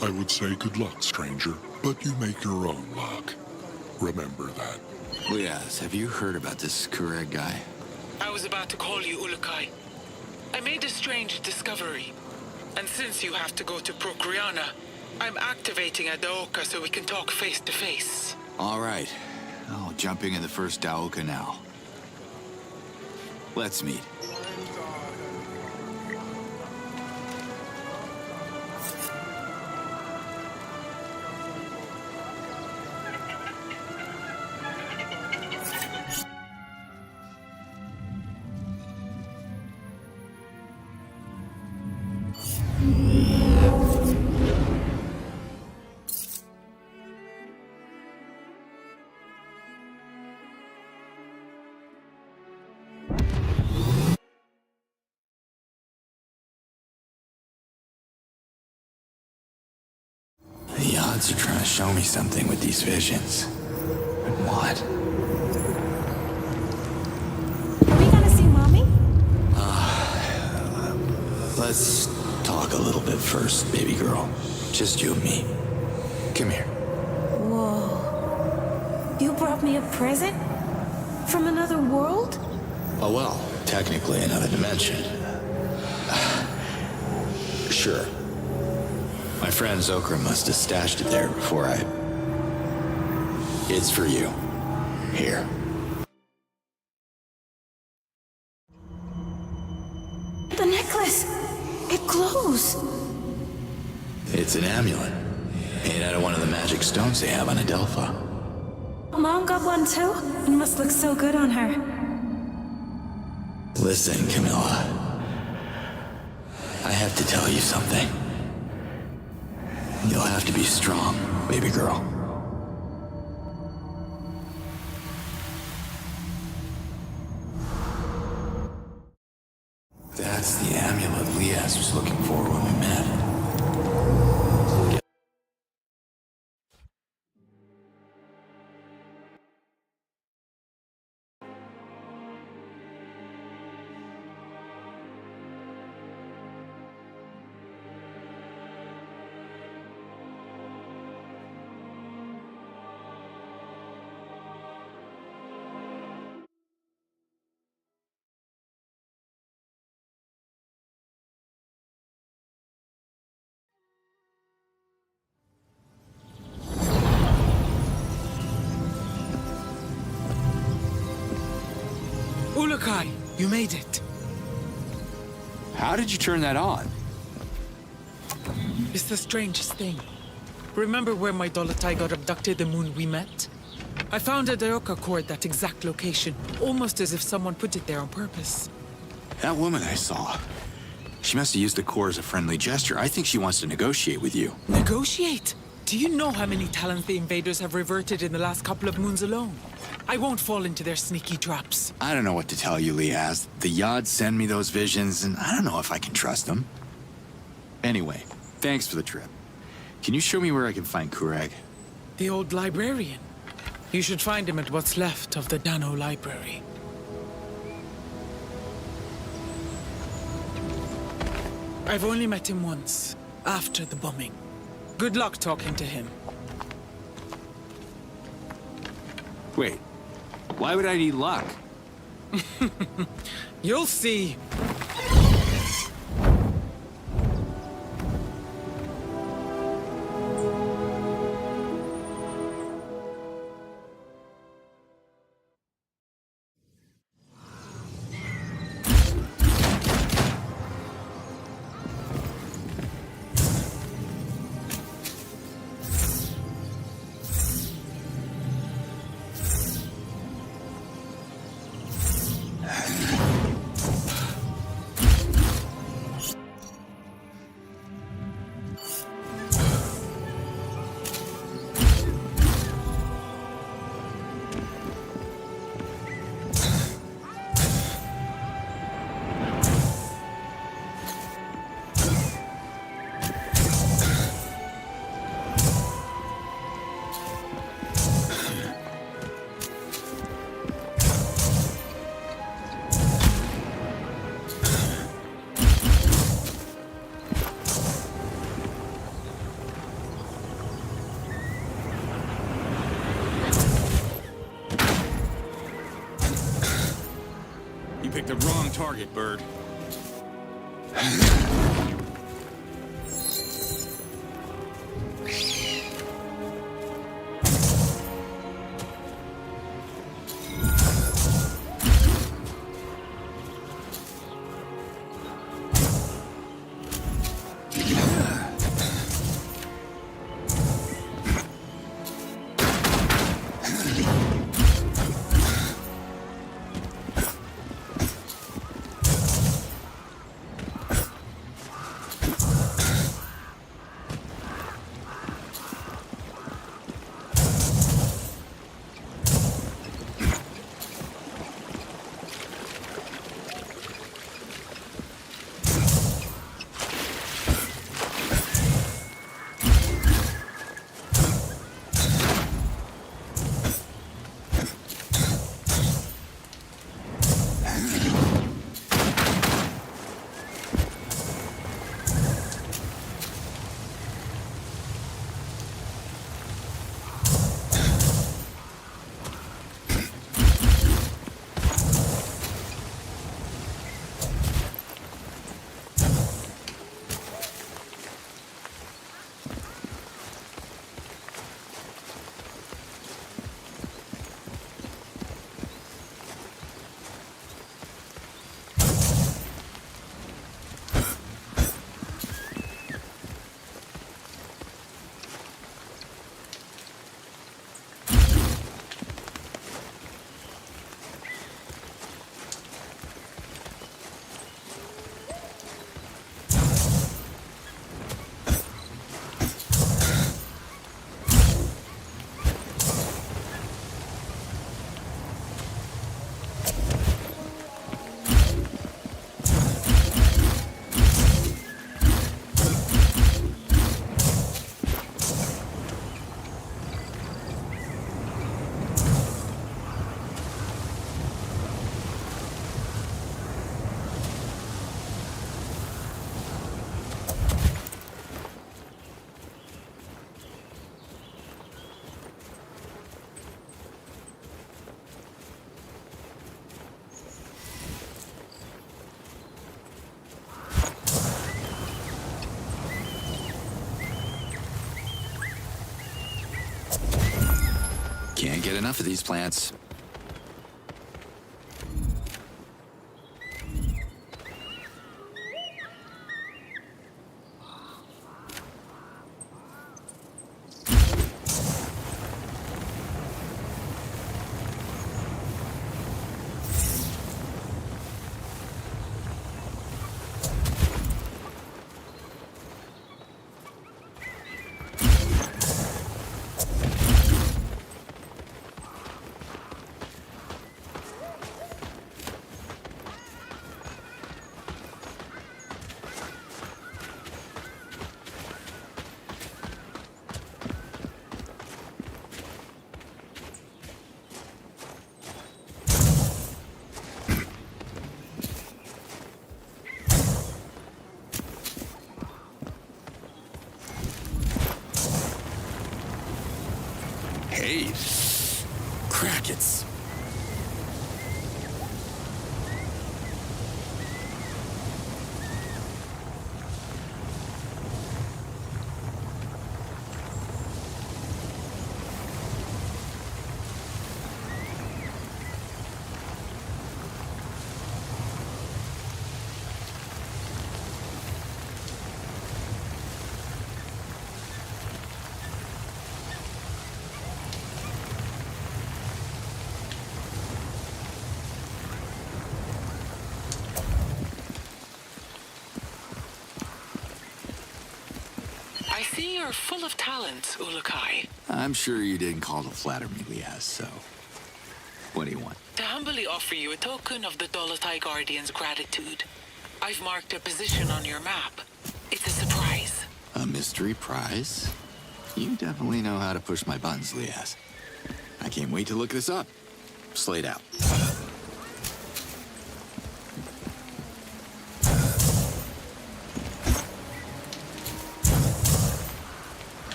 I would say good luck, stranger, but you make your own luck. Remember that. Yes, have you heard about this Kureg guy? I was about to call you Ulukai. I made a strange discovery. And since you have to go to Procreana, I'm activating a Daoka so we can talk face to face. All right. Oh, jumping in the first Daoka now. Let's meet. The odds are trying to show me something with these visions. But what? Are we gonna see Mommy? Let's talk a little bit first, baby girl. Just you and me. Come here. Whoa. You brought me a present? From another world? Oh, well, technically another dimension. Sure. My friend Zokra must have stashed it there before I... It's for you. Here. The necklace! It glows! It's an amulet. Made out of one of the magic stones they have on Adelpha. Mom got one too? It must look so good on her. Listen, Camilla. I have to tell you something. You'll have to be strong, baby girl. That's the amulet Liaz was looking for when we met. Ulukai, you made it. How did you turn that on? It's the strangest thing. Remember where my Dolotai got abducted the moon we met? I found a Daioka core at that exact location, almost as if someone put it there on purpose. That woman I saw. She must have used the core as a friendly gesture. I think she wants to negotiate with you. Negotiate? Do you know how many talents the invaders have reverted in the last couple of moons alone? I won't fall into their sneaky traps. I don't know what to tell you, Liaz. The Yods send me those visions, and I don't know if I can trust them. Anyway, thanks for the trip. Can you show me where I can find Kurag? The old librarian. You should find him at what's left of the Dano Library. I've only met him once, after the bombing. Good luck talking to him. Wait, why would I need luck? You'll see. Picked the wrong target, Bird. get enough of these plants. Hey, crackets. I see you're full of talent, Ulukai. I'm sure you didn't call to flatter me, Liaz, so... What do you want? To humbly offer you a token of the Dolotai Guardian's gratitude. I've marked a position on your map. It's a surprise. A mystery prize? You definitely know how to push my buttons, Liaz. I can't wait to look this up. Slate out.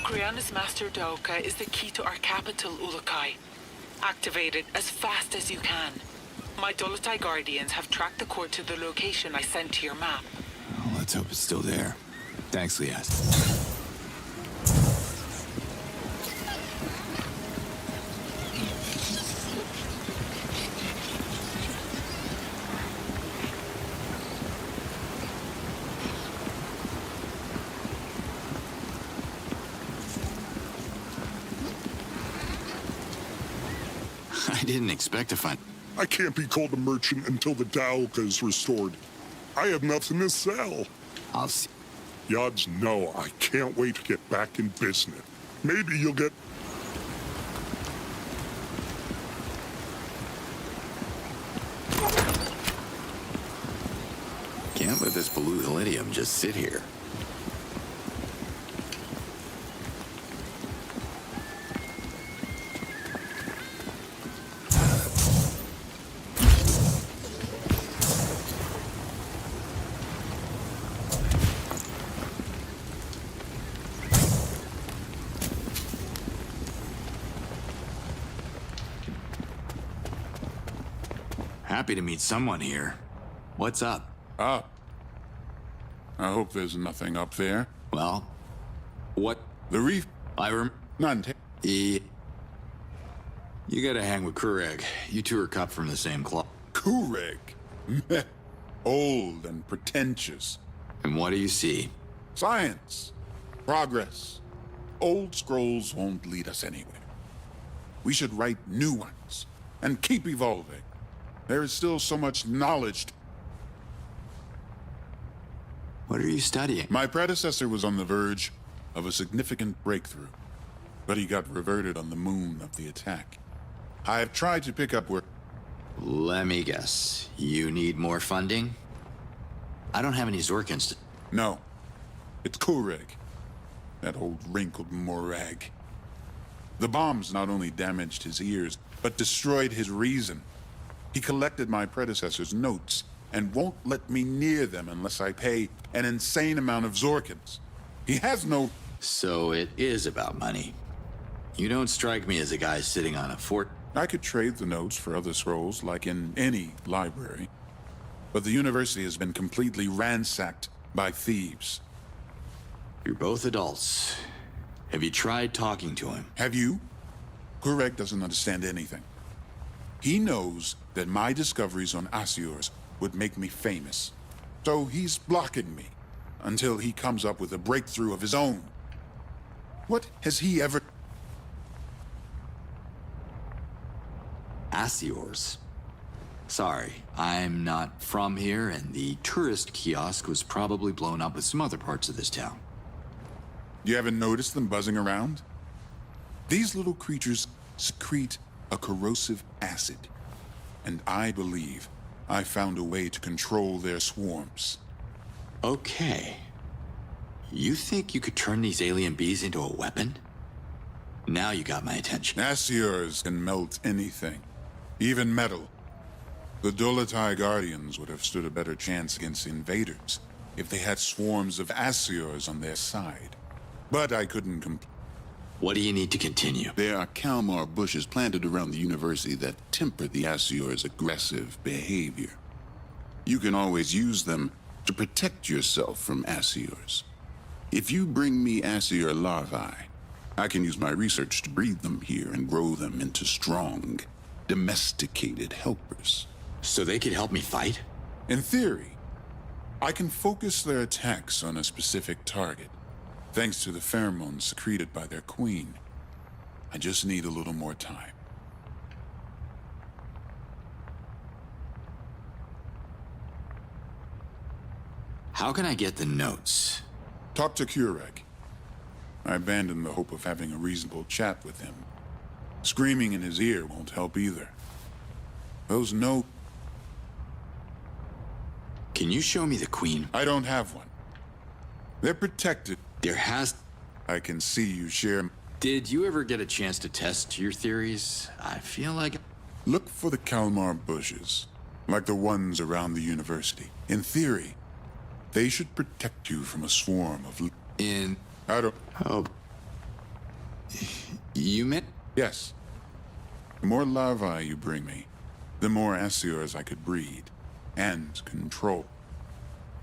Kriana's Master Doka is the key to our capital, Ulukai. Activate it as fast as you can. My Dolotai Guardians have tracked the core to the location I sent to your map. Well, let's hope it's still there. Thanks, Liaz. I didn't expect to find... I can't be called a merchant until the Daoka is restored. I have nothing to sell. I'll see. The odds know I can't wait to get back in business. Maybe you'll get... Can't let this Beluthalidium just sit here. Happy to meet someone here. What's up? Up? I hope there's nothing up there. Well, what? The reef? None. You gotta hang with Kureg. You two are cut from the same cloth. Kureg? Meh. Old and pretentious. And what do you see? Science. Progress. Old scrolls won't lead us anywhere. We should write new ones and keep evolving. There is still so much knowledge. What are you studying? My predecessor was on the verge of a significant breakthrough, but he got reverted on the moon of the attack. I have tried to pick up where... Let me guess. You need more funding? I don't have any Zorkins to... No. It's Kureg. That old wrinkled morag. The bombs not only damaged his ears, but destroyed his reason. He collected my predecessor's notes and won't let me near them unless I pay an insane amount of Zorkins. He has no... So it is about money. You don't strike me as a guy sitting on a fort. I could trade the notes for other scrolls, like in any library. But the university has been completely ransacked by thieves. You're both adults. Have you tried talking to him? Have you? Kureg doesn't understand anything. He knows that my discoveries on Asiors would make me famous. So he's blocking me until he comes up with a breakthrough of his own. What has he ever... Asiors. Sorry, I'm not from here, and the tourist kiosk was probably blown up with some other parts of this town. You haven't noticed them buzzing around? These little creatures secrete a corrosive acid, and I believe I found a way to control their swarms. Okay. You think you could turn these alien bees into a weapon? Now you got my attention. Asiors can melt anything, even metal. The Dolotai Guardians would have stood a better chance against invaders if they had swarms of Asiors on their side. But I couldn't What do you need to continue? There are Kalmar bushes planted around the university that temper the Asior's aggressive behavior. You can always use them to protect yourself from Asiors. If you bring me Asior larvae, I can use my research to breed them here and grow them into strong, domesticated helpers. So they could help me fight? In theory, I can focus their attacks on a specific target, thanks to the pheromones secreted by their queen. I just need a little more time. How can I get the notes? Talk to Kureg. I abandoned the hope of having a reasonable chat with him. Screaming in his ear won't help either. Those notes... Can you show me the queen? I don't have one. They're protected. There has... I can see you share... Did you ever get a chance to test your theories? I feel like... Look for the Kalmar bushes, like the ones around the university. In theory, they should protect you from a swarm of... I don't... Oh... You meant... Yes. The more larvae you bring me, the more Asiors I could breed and control.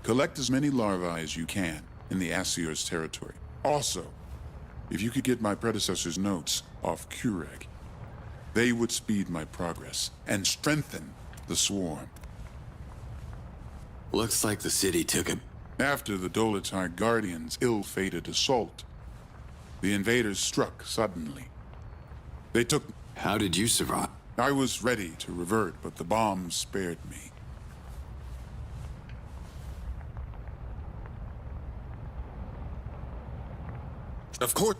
Collect as many larvae as you can in the Asiors territory. Also, if you could get my predecessor's notes off Kureg, they would speed my progress and strengthen the swarm. Looks like the city took a... After the Dolotai Guardians' ill-fated assault, the invaders struck suddenly. They took... How did you survive? I was ready to revert, but the bombs spared me. Of course.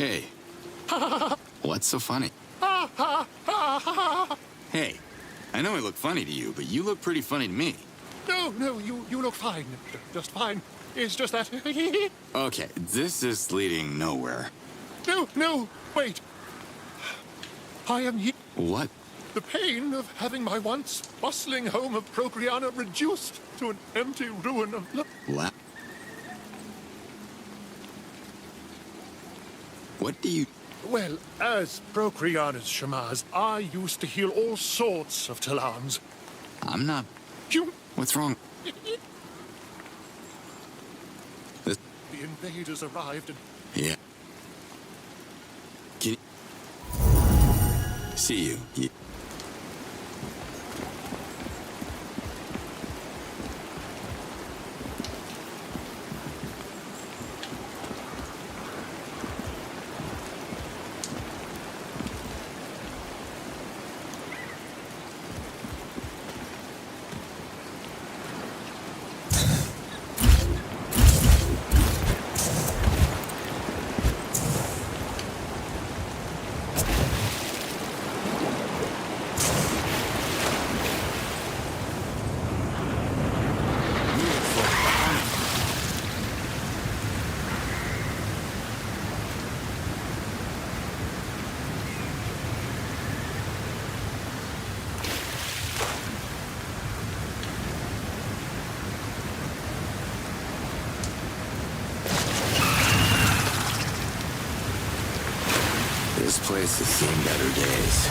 Hey. What's so funny? Hey, I know I look funny to you, but you look pretty funny to me. No, you look fine. Just fine. It's just that... Okay, this is leading nowhere. No, wait. I am here. What? The pain of having my once bustling home of Procreana reduced to an empty ruin of... What do you... Well, as Procreana's Shamaz, I used to heal all sorts of Talans. I'm not... You... What's wrong? The invaders arrived and... Yeah. Can you... See you. Yeah. This place has seen better days.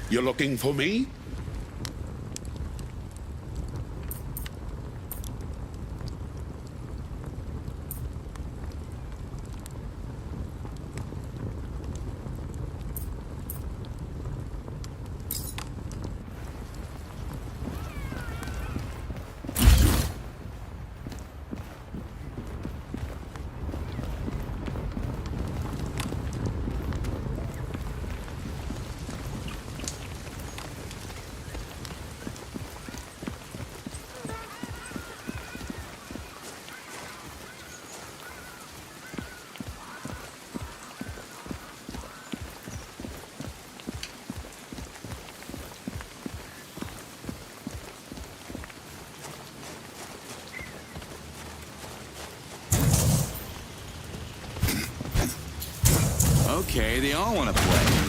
You're looking for me? Okay, they all want to play.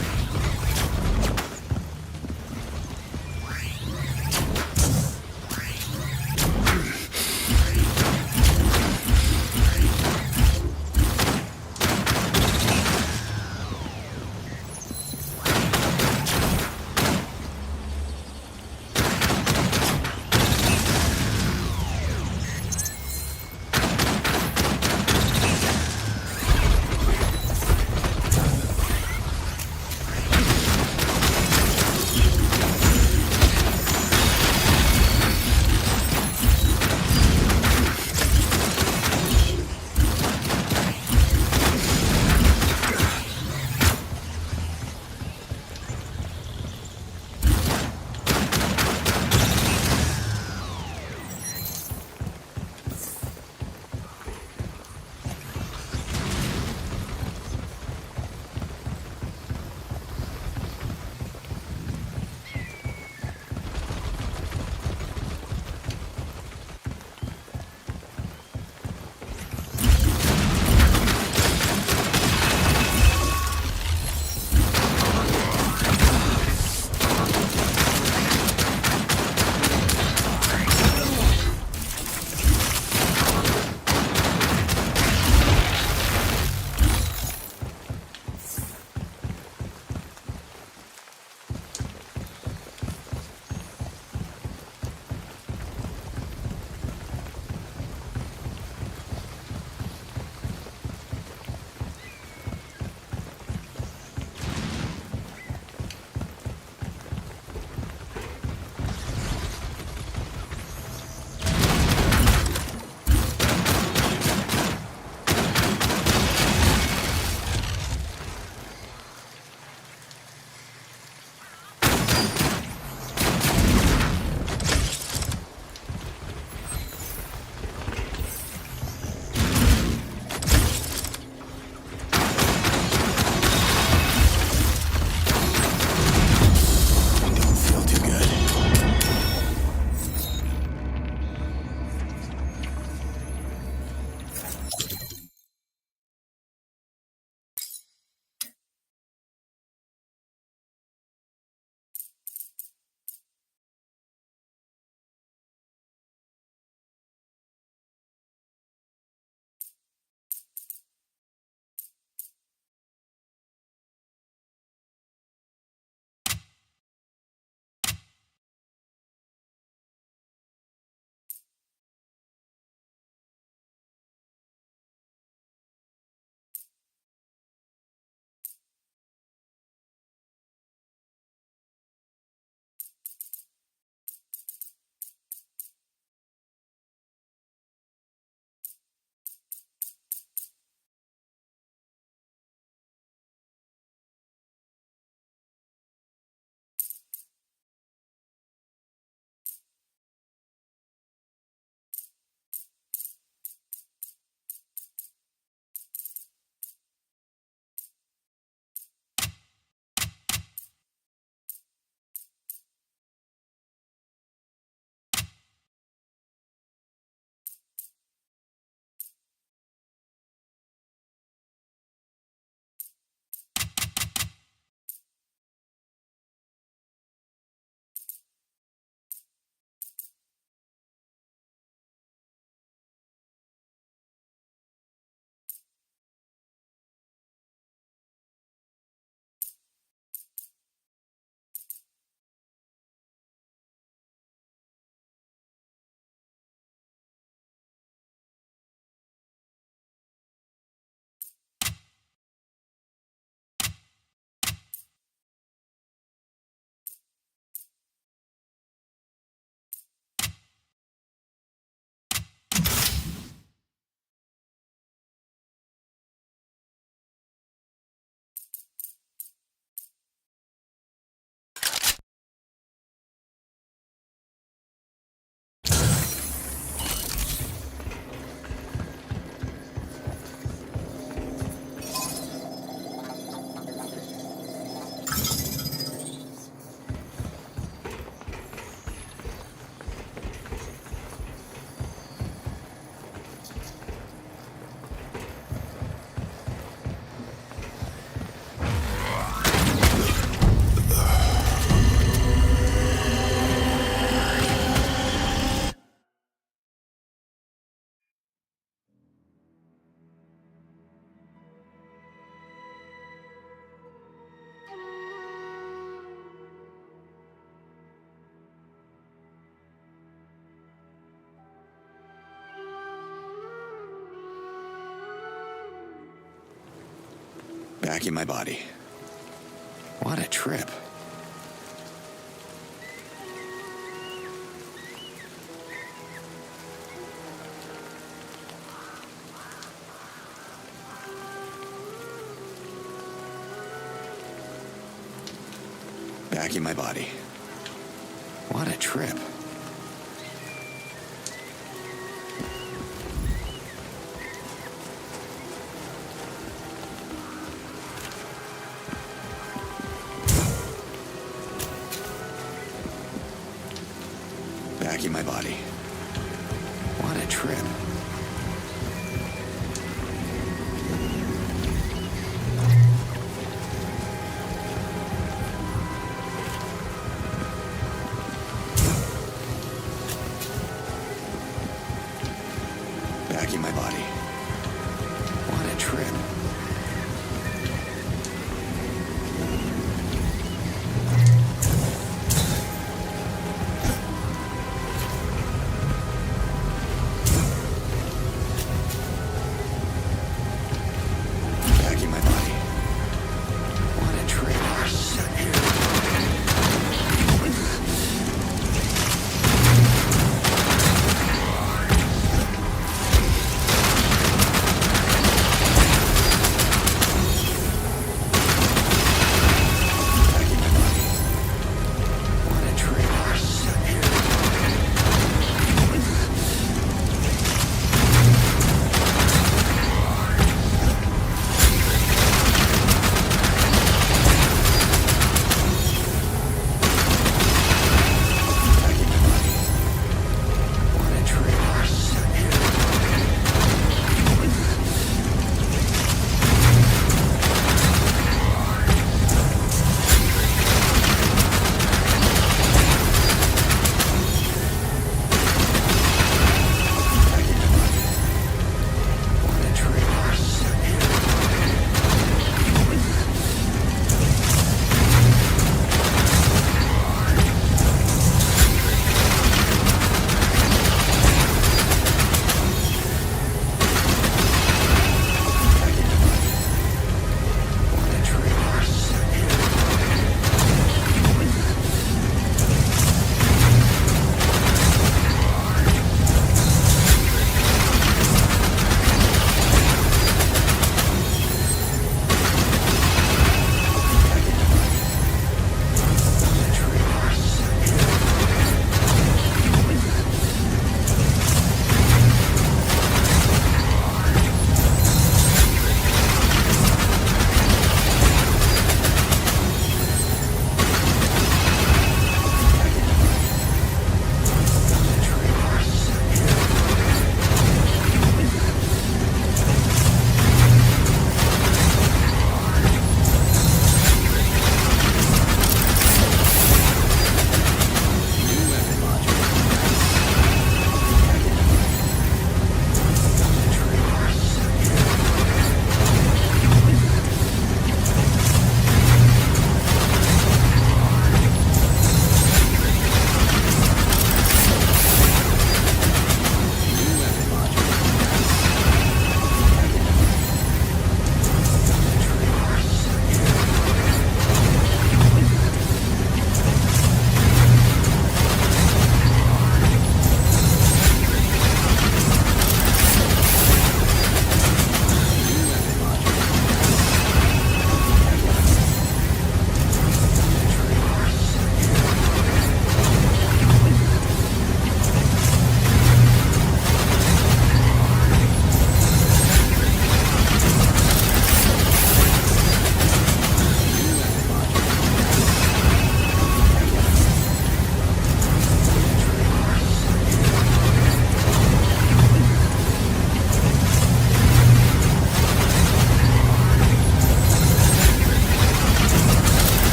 Back in my body. What a trip. Back in my body. What a trip. Back in my body. What a trip. Back in my body. What a trip.